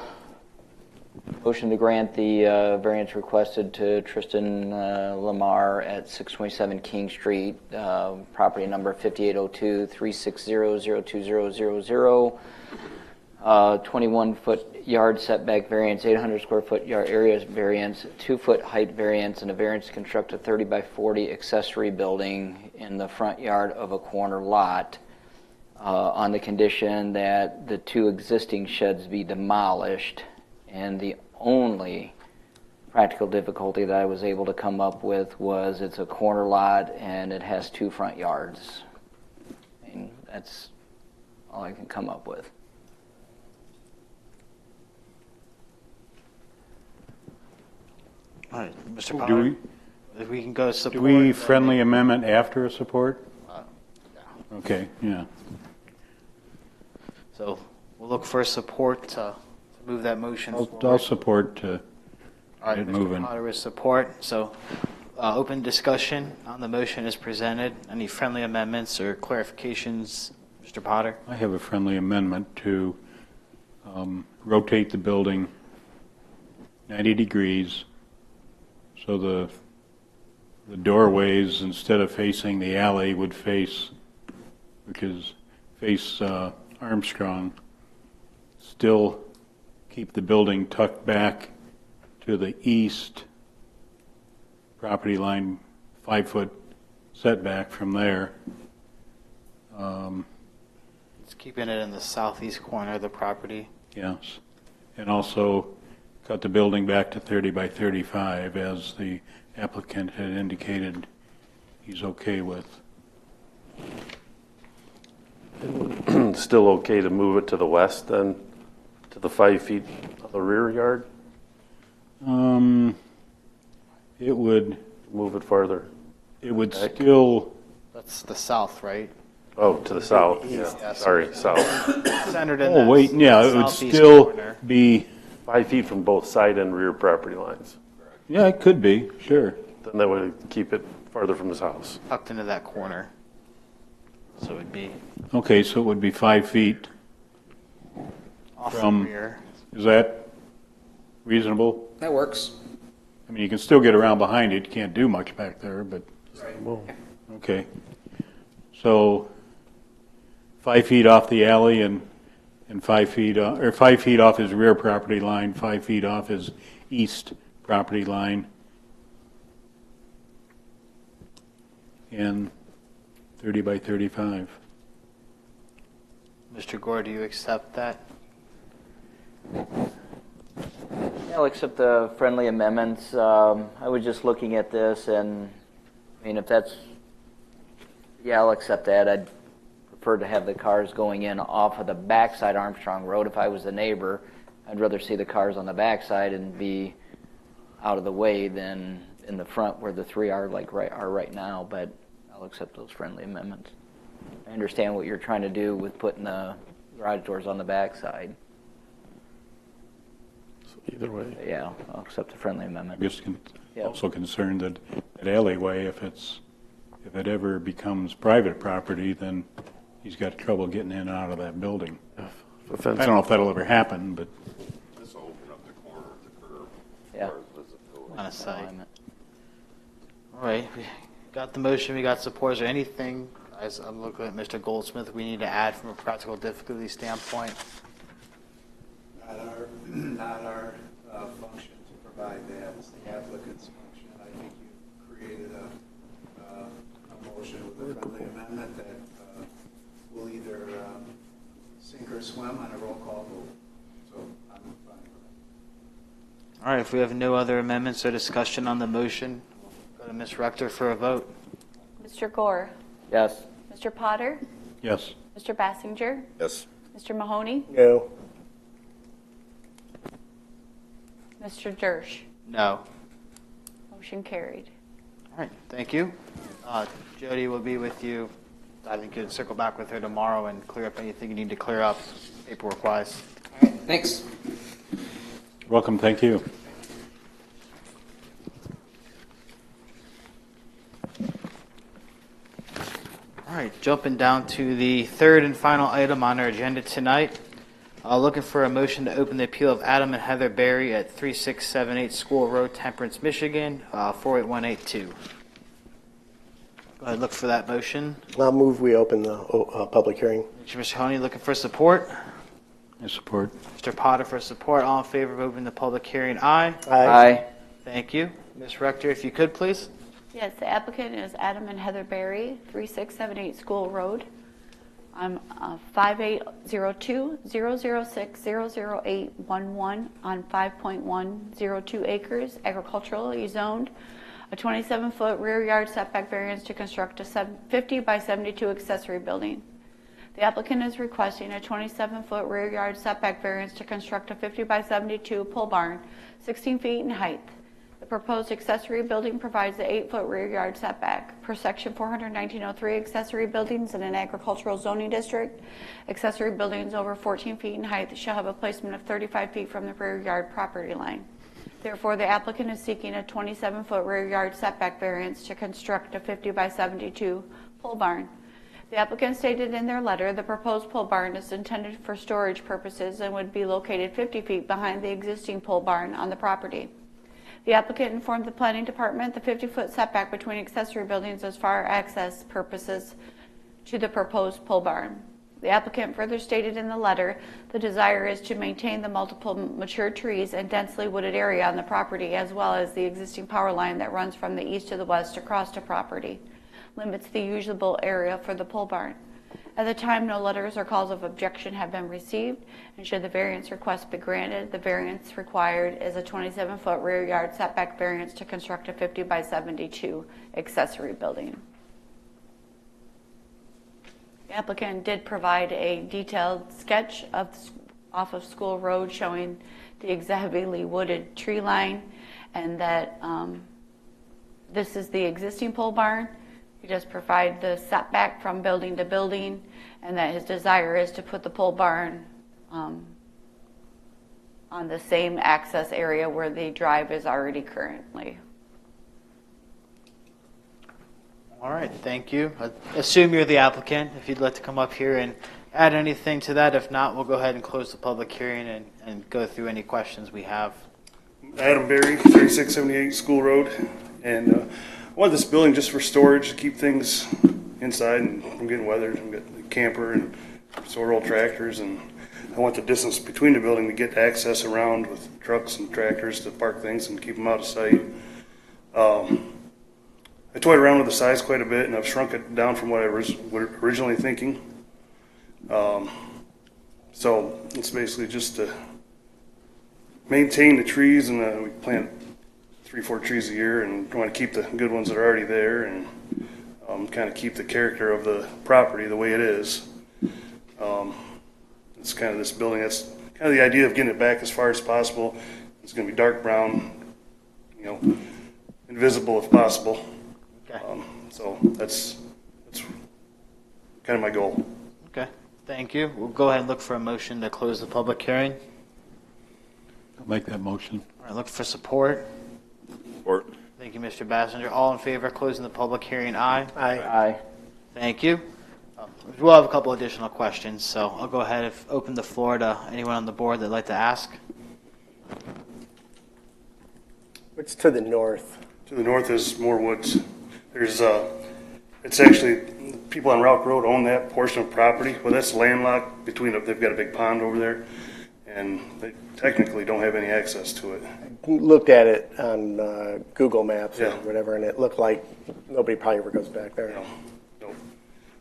motion to grant the variance requested to Tristan Lamar at 627 King Street, property number 5802-360-02000, 21-foot yard setback variance, 800 square foot yard area variance, 2-foot height variance, and a variance to construct a 30 by 40 accessory building in the front yard of a corner lot on the condition that the 2 existing sheds be demolished. And the only practical difficulty that I was able to come up with was it's a corner lot and it has 2 front yards. And that's all I can come up with. All right, Mr. Do Pollard, if we can go support. Do we then friendly amendment after a support? no. Okay, yeah. So we'll look for support to move that motion I'll forward. support to All right, get Mr. moving. Potter is support. So open discussion on the motion as presented. Any friendly amendments or clarifications, Mr. Potter? I have a friendly amendment to rotate the building 90 degrees so the doorways, instead of facing the alley, would face Armstrong. Still keep the building tucked back to the east property line, 5-foot setback from there. It's keeping it in the southeast corner of the property. Yes. And also cut the building back to 30 by 35 as the applicant had indicated he's okay with. Still okay to move it to the west then, to the 5 feet of the rear yard? It would, Move it farther? it would Back. still, That's the south, right? Oh, to the south, East, yeah, yes. sorry, south. Centered in oh, that wait, yeah, it would southeast still corner. be, 5 feet from both side and rear property lines. yeah, it could be, sure. Then that would keep it farther from his house. Tucked into that corner. So it'd be Okay, so it would be 5 feet. off From- the rear. Is that reasonable? That works. I mean, you can still get around behind it. You can't do much back there, but, okay. So 5 feet off the alley and 5 feet, or 5 feet off his rear property line, 5 feet off his east property line. And 30 by 35. Mr. Gore, do you accept that? I'll accept the friendly amendments. I was just looking at this, and, I mean, if that's, yeah, I'll accept that. I'd prefer to have the cars going in off of the backside Armstrong Road. If I was the neighbor, I'd rather see the cars on the backside and be out of the way than in the front where the three are right now, but I'll accept those friendly amendments. I understand what you're trying to do with putting the garage doors on the backside. Either way. Yeah, I'll accept the friendly amendment. I'm just Yeah. also concerned that that alleyway, if it ever becomes private property, then he's got trouble getting in and out of that building. I don't know if that'll ever happen, but This will open up the corner of the curb. Yeah. On a site. All right, we got the motion, we got support. Is there anything, as I'm looking at Mr. Goldsmith, we need to add from a practical difficulty standpoint? Not our function to provide that. It's the applicant's function. I think you've created a motion with a friendly amendment that will either sink or swim on a roll call vote. So I'm fine with it. All right, if we have no other amendments or discussion on the motion, we'll go to Ms. Rector for a vote. Mr. Gore, Yes. Mr. Potter, yes. Mr. Bassinger, Yes. Mr. Mahoney, No. Mr. Dersch. No. Motion carried. All right, thank you. Jody will be with you. I think you can circle back with her tomorrow and clear up anything you need to clear up paperwork-wise. All right, thanks. Welcome, thank you. All right, jumping down to the third and final item on our agenda tonight. Looking for a motion to open the appeal of Adam and Heather Berry at 3678 School Road, Temperance, Michigan, 48182. Go ahead, look for that motion. I'll move we open the public hearing. Mr. Honey looking for support. I support. Mr. Potter for support. All in favor of opening the public hearing, aye. Aye. Thank you. Ms. Rector, if you could, please. Yes, the applicant is Adam and Heather Berry, 3678 School Road. I'm 5802-006-00811 on 5.102 acres, agriculturally zoned. A 27-foot rear yard setback variance to construct a 50 by 72 accessory building. The applicant is requesting a 27-foot rear yard setback variance to construct a 50 by 72 pole barn, 16 feet in height. The proposed accessory building provides the 8-foot rear yard setback. Per section 419.03, accessory buildings in an agricultural zoning district, accessory buildings over 14 feet in height shall have a placement of 35 feet from the rear yard property line. Therefore, the applicant is seeking a 27-foot rear yard setback variance to construct a 50 by 72 pole barn. The applicant stated in their letter the proposed pole barn is intended for storage purposes and would be located 50 feet behind the existing pole barn on the property. The applicant informed the planning department the 50-foot setback between accessory buildings as far access purposes to the proposed pole barn. The applicant further stated in the letter, the desire is to maintain the multiple mature trees and densely wooded area on the property, as well as the existing power line that runs from the east to the west across the property, limits the usable area for the pole barn. At the time, no letters or calls of objection have been received, and should the variance request be granted, the variance required is a 27-foot rear yard setback variance to construct a 50 by 72 accessory building. The applicant did provide a detailed sketch off of School Road showing the heavily wooded tree line, and that this is the existing pole barn. He does provide the setback from building to building, and that his desire is to put the pole barn on the same access area where the drive is already currently. All right, thank you. I assume you're the applicant, if you'd like to come up here and add anything to that. If not, we'll go ahead and close the public hearing and go through any questions we have. Adam Berry, 3678 School Road, and I want this building just for storage, to keep things inside, and I'm getting weathered. I've got a camper and several old tractors, and I want the distance between the building to get access around with trucks and tractors to park things and keep them out of sight. I toyed around with the size quite a bit, and I've shrunk it down from what I was originally thinking. So it's basically just to maintain the trees, and we plant 3-4 trees a year, and want to keep the good ones that are already there, and kind of keep the character of the property the way it is. It's kind of this building, that's kind of the idea of getting it back as far as possible. It's going to be dark brown, invisible if possible. Okay. So that's kind of my goal. Okay, thank you. We'll go ahead and look for a motion to close the public hearing. I'll make that motion. All right, look for support. Support. Thank you, Mr. Bassinger. All in favor of closing the public hearing, aye? Aye. Aye. Thank you. We'll have a couple additional questions, so I'll go ahead and open the floor to anyone on the board that'd like to ask. What's to the north? To the north is more woods. There's it's actually, people on Route Road own that portion of property. Well, that's landlocked between, they've got a big pond over there, and they technically don't have any access to it. Looked at it on Google Maps or Yeah. whatever, and it looked like nobody probably ever goes back there. No.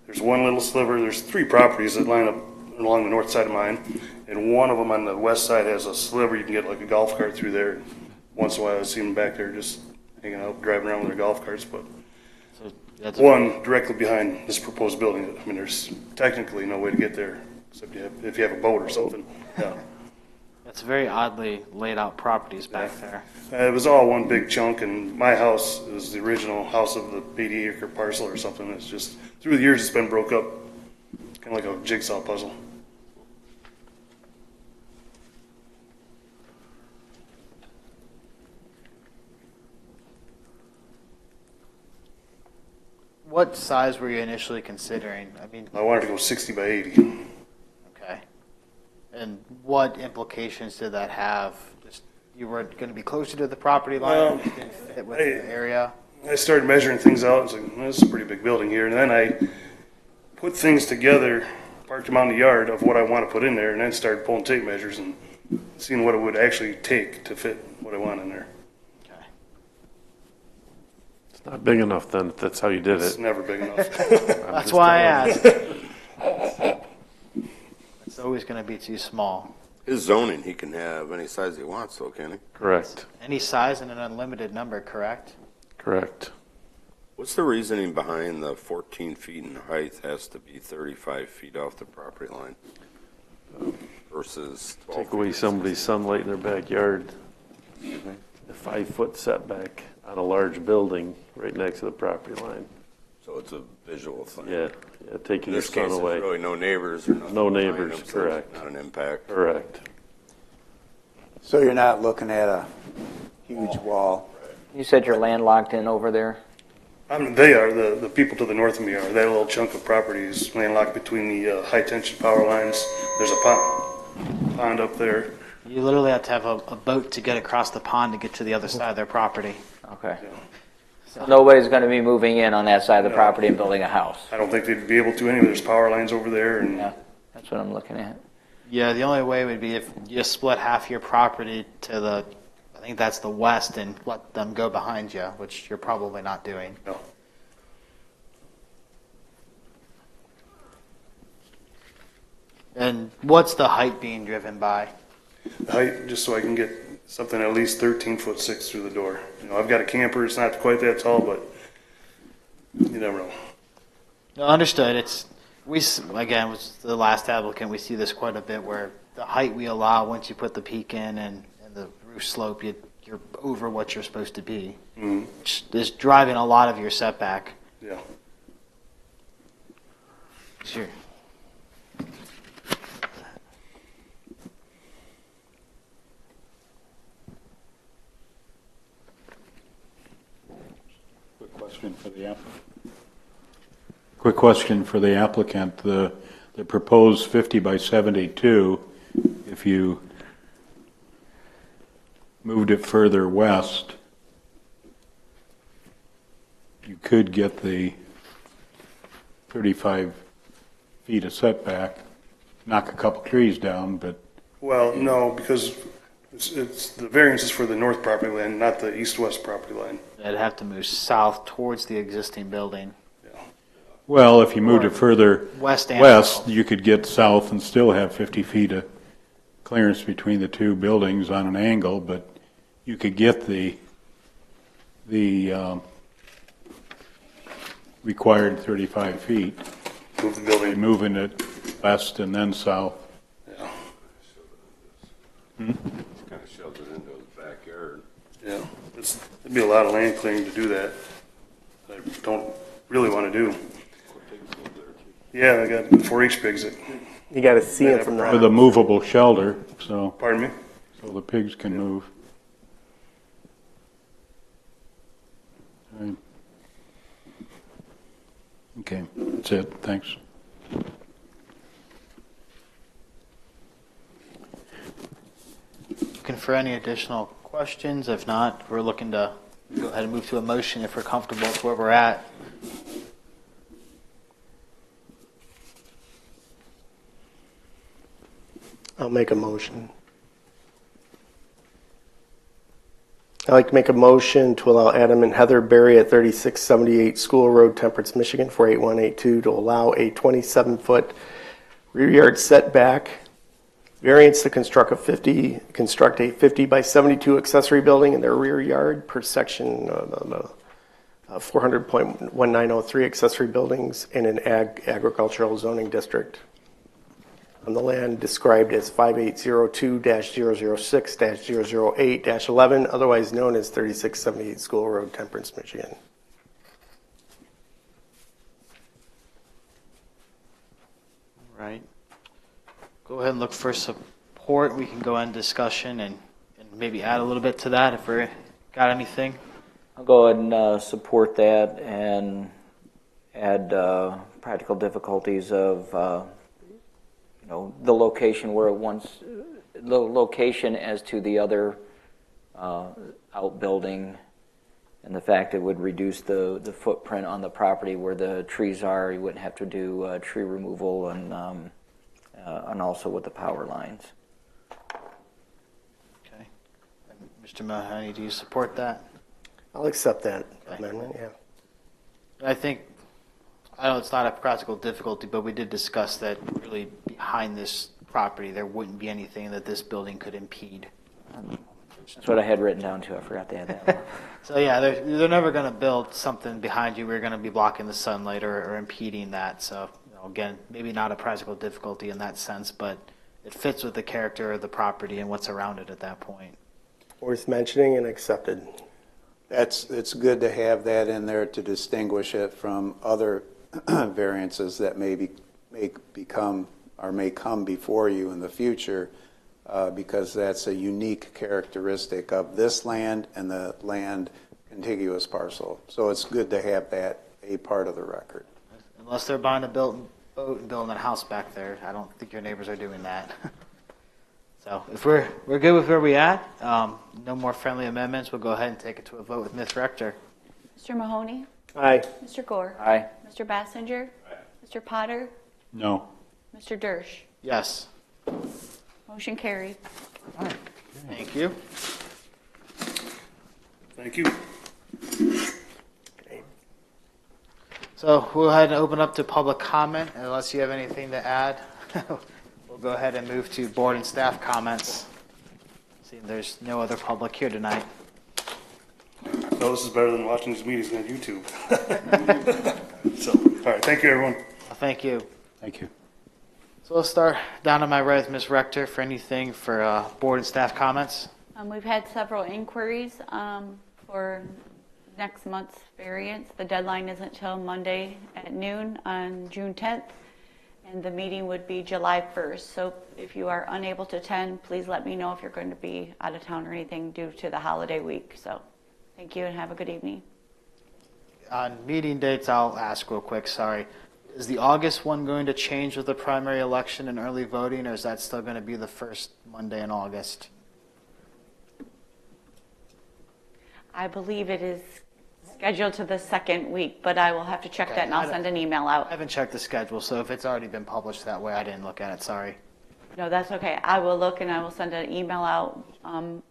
There's one little sliver. There's 3 properties that line up along the north side of mine, and one of them on the west side has a sliver. You can get like a golf cart through there. Once in a while, I see them back there just hanging out, driving around with their golf carts. But one directly behind this proposed building. I mean, there's technically no way to get there except if you have a boat or something. Yeah. That's very oddly laid out properties back there. It was all one big chunk, and my house is the original house of the 80-acre parcel or something. It's just, through the years, it's been broke up, kind of like a jigsaw puzzle. What size were you initially considering? I wanted to go 60 by 80. Okay. And what implications did that have? Just you were going to be closer to the property line, you didn't fit with the area? I started measuring things out. I was like, this is a pretty big building here. And then I put things together, parked them out in the yard of what I want to put in there, and then started pulling tape measures and seeing what it would actually take to fit what I want in there. Okay. It's not big enough then, if that's how you did It's it. never big enough. That's why I asked. It's always going to be too small. His zoning, he can have any size he wants, though, can he? Correct. Any size and an unlimited number, correct? Correct. What's the reasoning behind the 14 feet in height has to be 35 feet off the property line versus 12 Take away feet? somebody's sunlight in their backyard. A 5-foot setback on a large building right next to the property line. So it's a visual thing. Yeah, taking In your this sun case, away. there's really no neighbors or nothing. No behind neighbors, them, so correct. it's not an impact. Correct. So you're not looking at a huge wall. You said you're landlocked in over there? They are, the people to the north of me are. That little chunk of property is landlocked between the high-tension power lines. There's a pond up there. You literally have to have a boat to get across the pond to get to the other side of their property. Okay. So nobody's going to be moving in on that side of the property and building a house? I don't think they'd be able to anyway. There's power lines over there, and That's what I'm looking at. Yeah, the only way would be if you split half your property to the, I think that's the west, and let them go behind you, which you're probably not doing. No. And what's the height being driven by? The height, just so I can get something at least 13'6" through the door. I've got a camper, it's not quite that tall, but you never know. No, understood. Again, with the last applicant, we see this quite a bit where the height we allow once you put the peak in and the roof slope, you're over what you're supposed to be. Mm-hmm. Which is driving a lot of your setback. Yeah. Sure. Quick question for the applicant. The proposed 50 by 72, if you moved it further west, you could get the 35 feet of setback, knock a couple trees down, but... Well, no, because it's the variance is for the north property line, not the east-west property line. It'd have to move south towards the existing building. Well, if you moved it further west, you could get south and still have 50 feet of clearance between the two buildings on an angle, but you could get the required 35 feet. Move the building. Moving it west and then south. Yeah. Kind of shoves it into his backyard. Yeah. It'd be a lot of land clearing to do that. I don't really want to do. Yeah, I got 4-H pigs that. You got to see it from With a movable shelter, so. Pardon me? So the pigs can move. Right. Okay, that's it. Thanks. Looking for any additional questions? If not, we're looking to go ahead and move to a motion if we're comfortable with where we're at. I'll make a motion. I'd like to make a motion to allow Adam and Heather Berry at 3678 School Road, Temperance, Michigan, 48182 to allow a 27-foot rear yard setback variance to construct a 50 by 72 accessory building in their rear yard per section 400.1903 accessory buildings in an agricultural zoning district on the land described as 5802-006-008-11, otherwise known as 3678 School Road, Temperance, Michigan. Right. Go ahead and look for support. We can go on discussion and maybe add a little bit to that if we got anything. I'll go ahead and support that and add practical difficulties of the location where it once, the location as to the other outbuilding, and the fact it would reduce the footprint on the property where the trees are. You wouldn't have to do tree removal and also with the power lines. Okay. And Mr. Mahoney, do you support that? I'll accept that amendment, yeah. I know it's not a practical difficulty, but we did discuss that really behind this property, there wouldn't be anything that this building could impede. That's what I had written down too. I forgot to add that one. So yeah, they're never going to build something behind you. We're going to be blocking the sunlight or impeding that. So again, maybe not a practical difficulty in that sense, but it fits with the character of the property and what's around it at that point. Worth mentioning and accepted. It's good to have that in there to distinguish it from other variances that may come before you in the future, because that's a unique characteristic of this land and the land contiguous parcel. So it's good to have that a part of the record. Unless they're buying a boat and building a house back there, I don't think your neighbors are doing that. So if we're good with where we at, no more friendly amendments, we'll go ahead and take it to a vote with Ms. Rector. Mr. Mahoney? Aye. Mr. Gore? Aye. Mr. Bassinger? Aye. Mr. Potter? No. Mr. Dersch. Yes. Motion carried. Thank you. Thank you. So we'll go ahead and open up to public comment, unless you have anything to add. We'll go ahead and move to board and staff comments. See, there's no other public here tonight. No, this is better than watching these meetings on YouTube. So, all right, thank you, everyone. Thank you. Thank you. So let's start down to my right with Ms. Rector for anything for board and staff comments. We've had several inquiries for next month's variance. The deadline isn't till Monday at noon on June 10th, and the meeting would be July 1st. So if you are unable to attend, please let me know if you're going to be out of town or anything due to the holiday week. So thank you and have a good evening. On meeting dates, I'll ask real quick, sorry. Is the August one going to change with the primary election and early voting, or is that still going to be the first Monday in August? I believe it is scheduled to the second week, but I will have to check that and I'll send an email out. I haven't checked the schedule, so if it's already been published that way, I didn't look at it, sorry. No, that's okay. I will look and I will send an email out.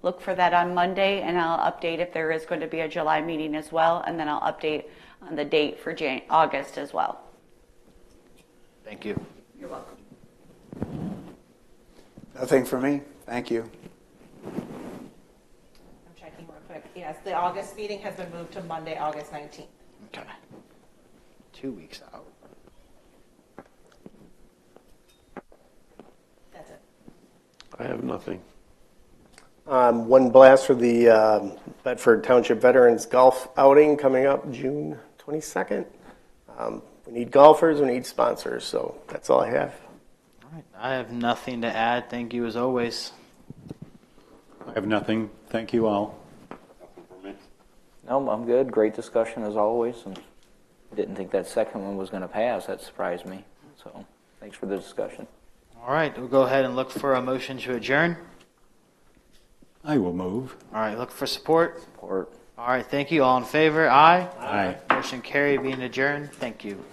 Look for that on Monday, and I'll update if there is going to be a July meeting as well, and then I'll update on the date for August as well. Thank you. You're welcome. Nothing for me. Thank you. I'm checking real quick. Yes, the August meeting has been moved to Monday, August 19th. Okay. 2 weeks out. That's it. I have nothing. One blast for the Bedford Township Veterans Golf Outing coming up June 22nd. We need golfers, we need sponsors, so that's all I have. All right. I have nothing to add. Thank you as always. I have nothing. Thank you all. Nothing for me. No, I'm good. Great discussion as always. And didn't think that second one was going to pass. That surprised me. So thanks for the discussion. All right. We'll go ahead and look for a motion to adjourn. I will move. All right. Look for support. Support. All right. Thank you. All in favor? Aye. Aye. Motion carried, being adjourned. Thank you.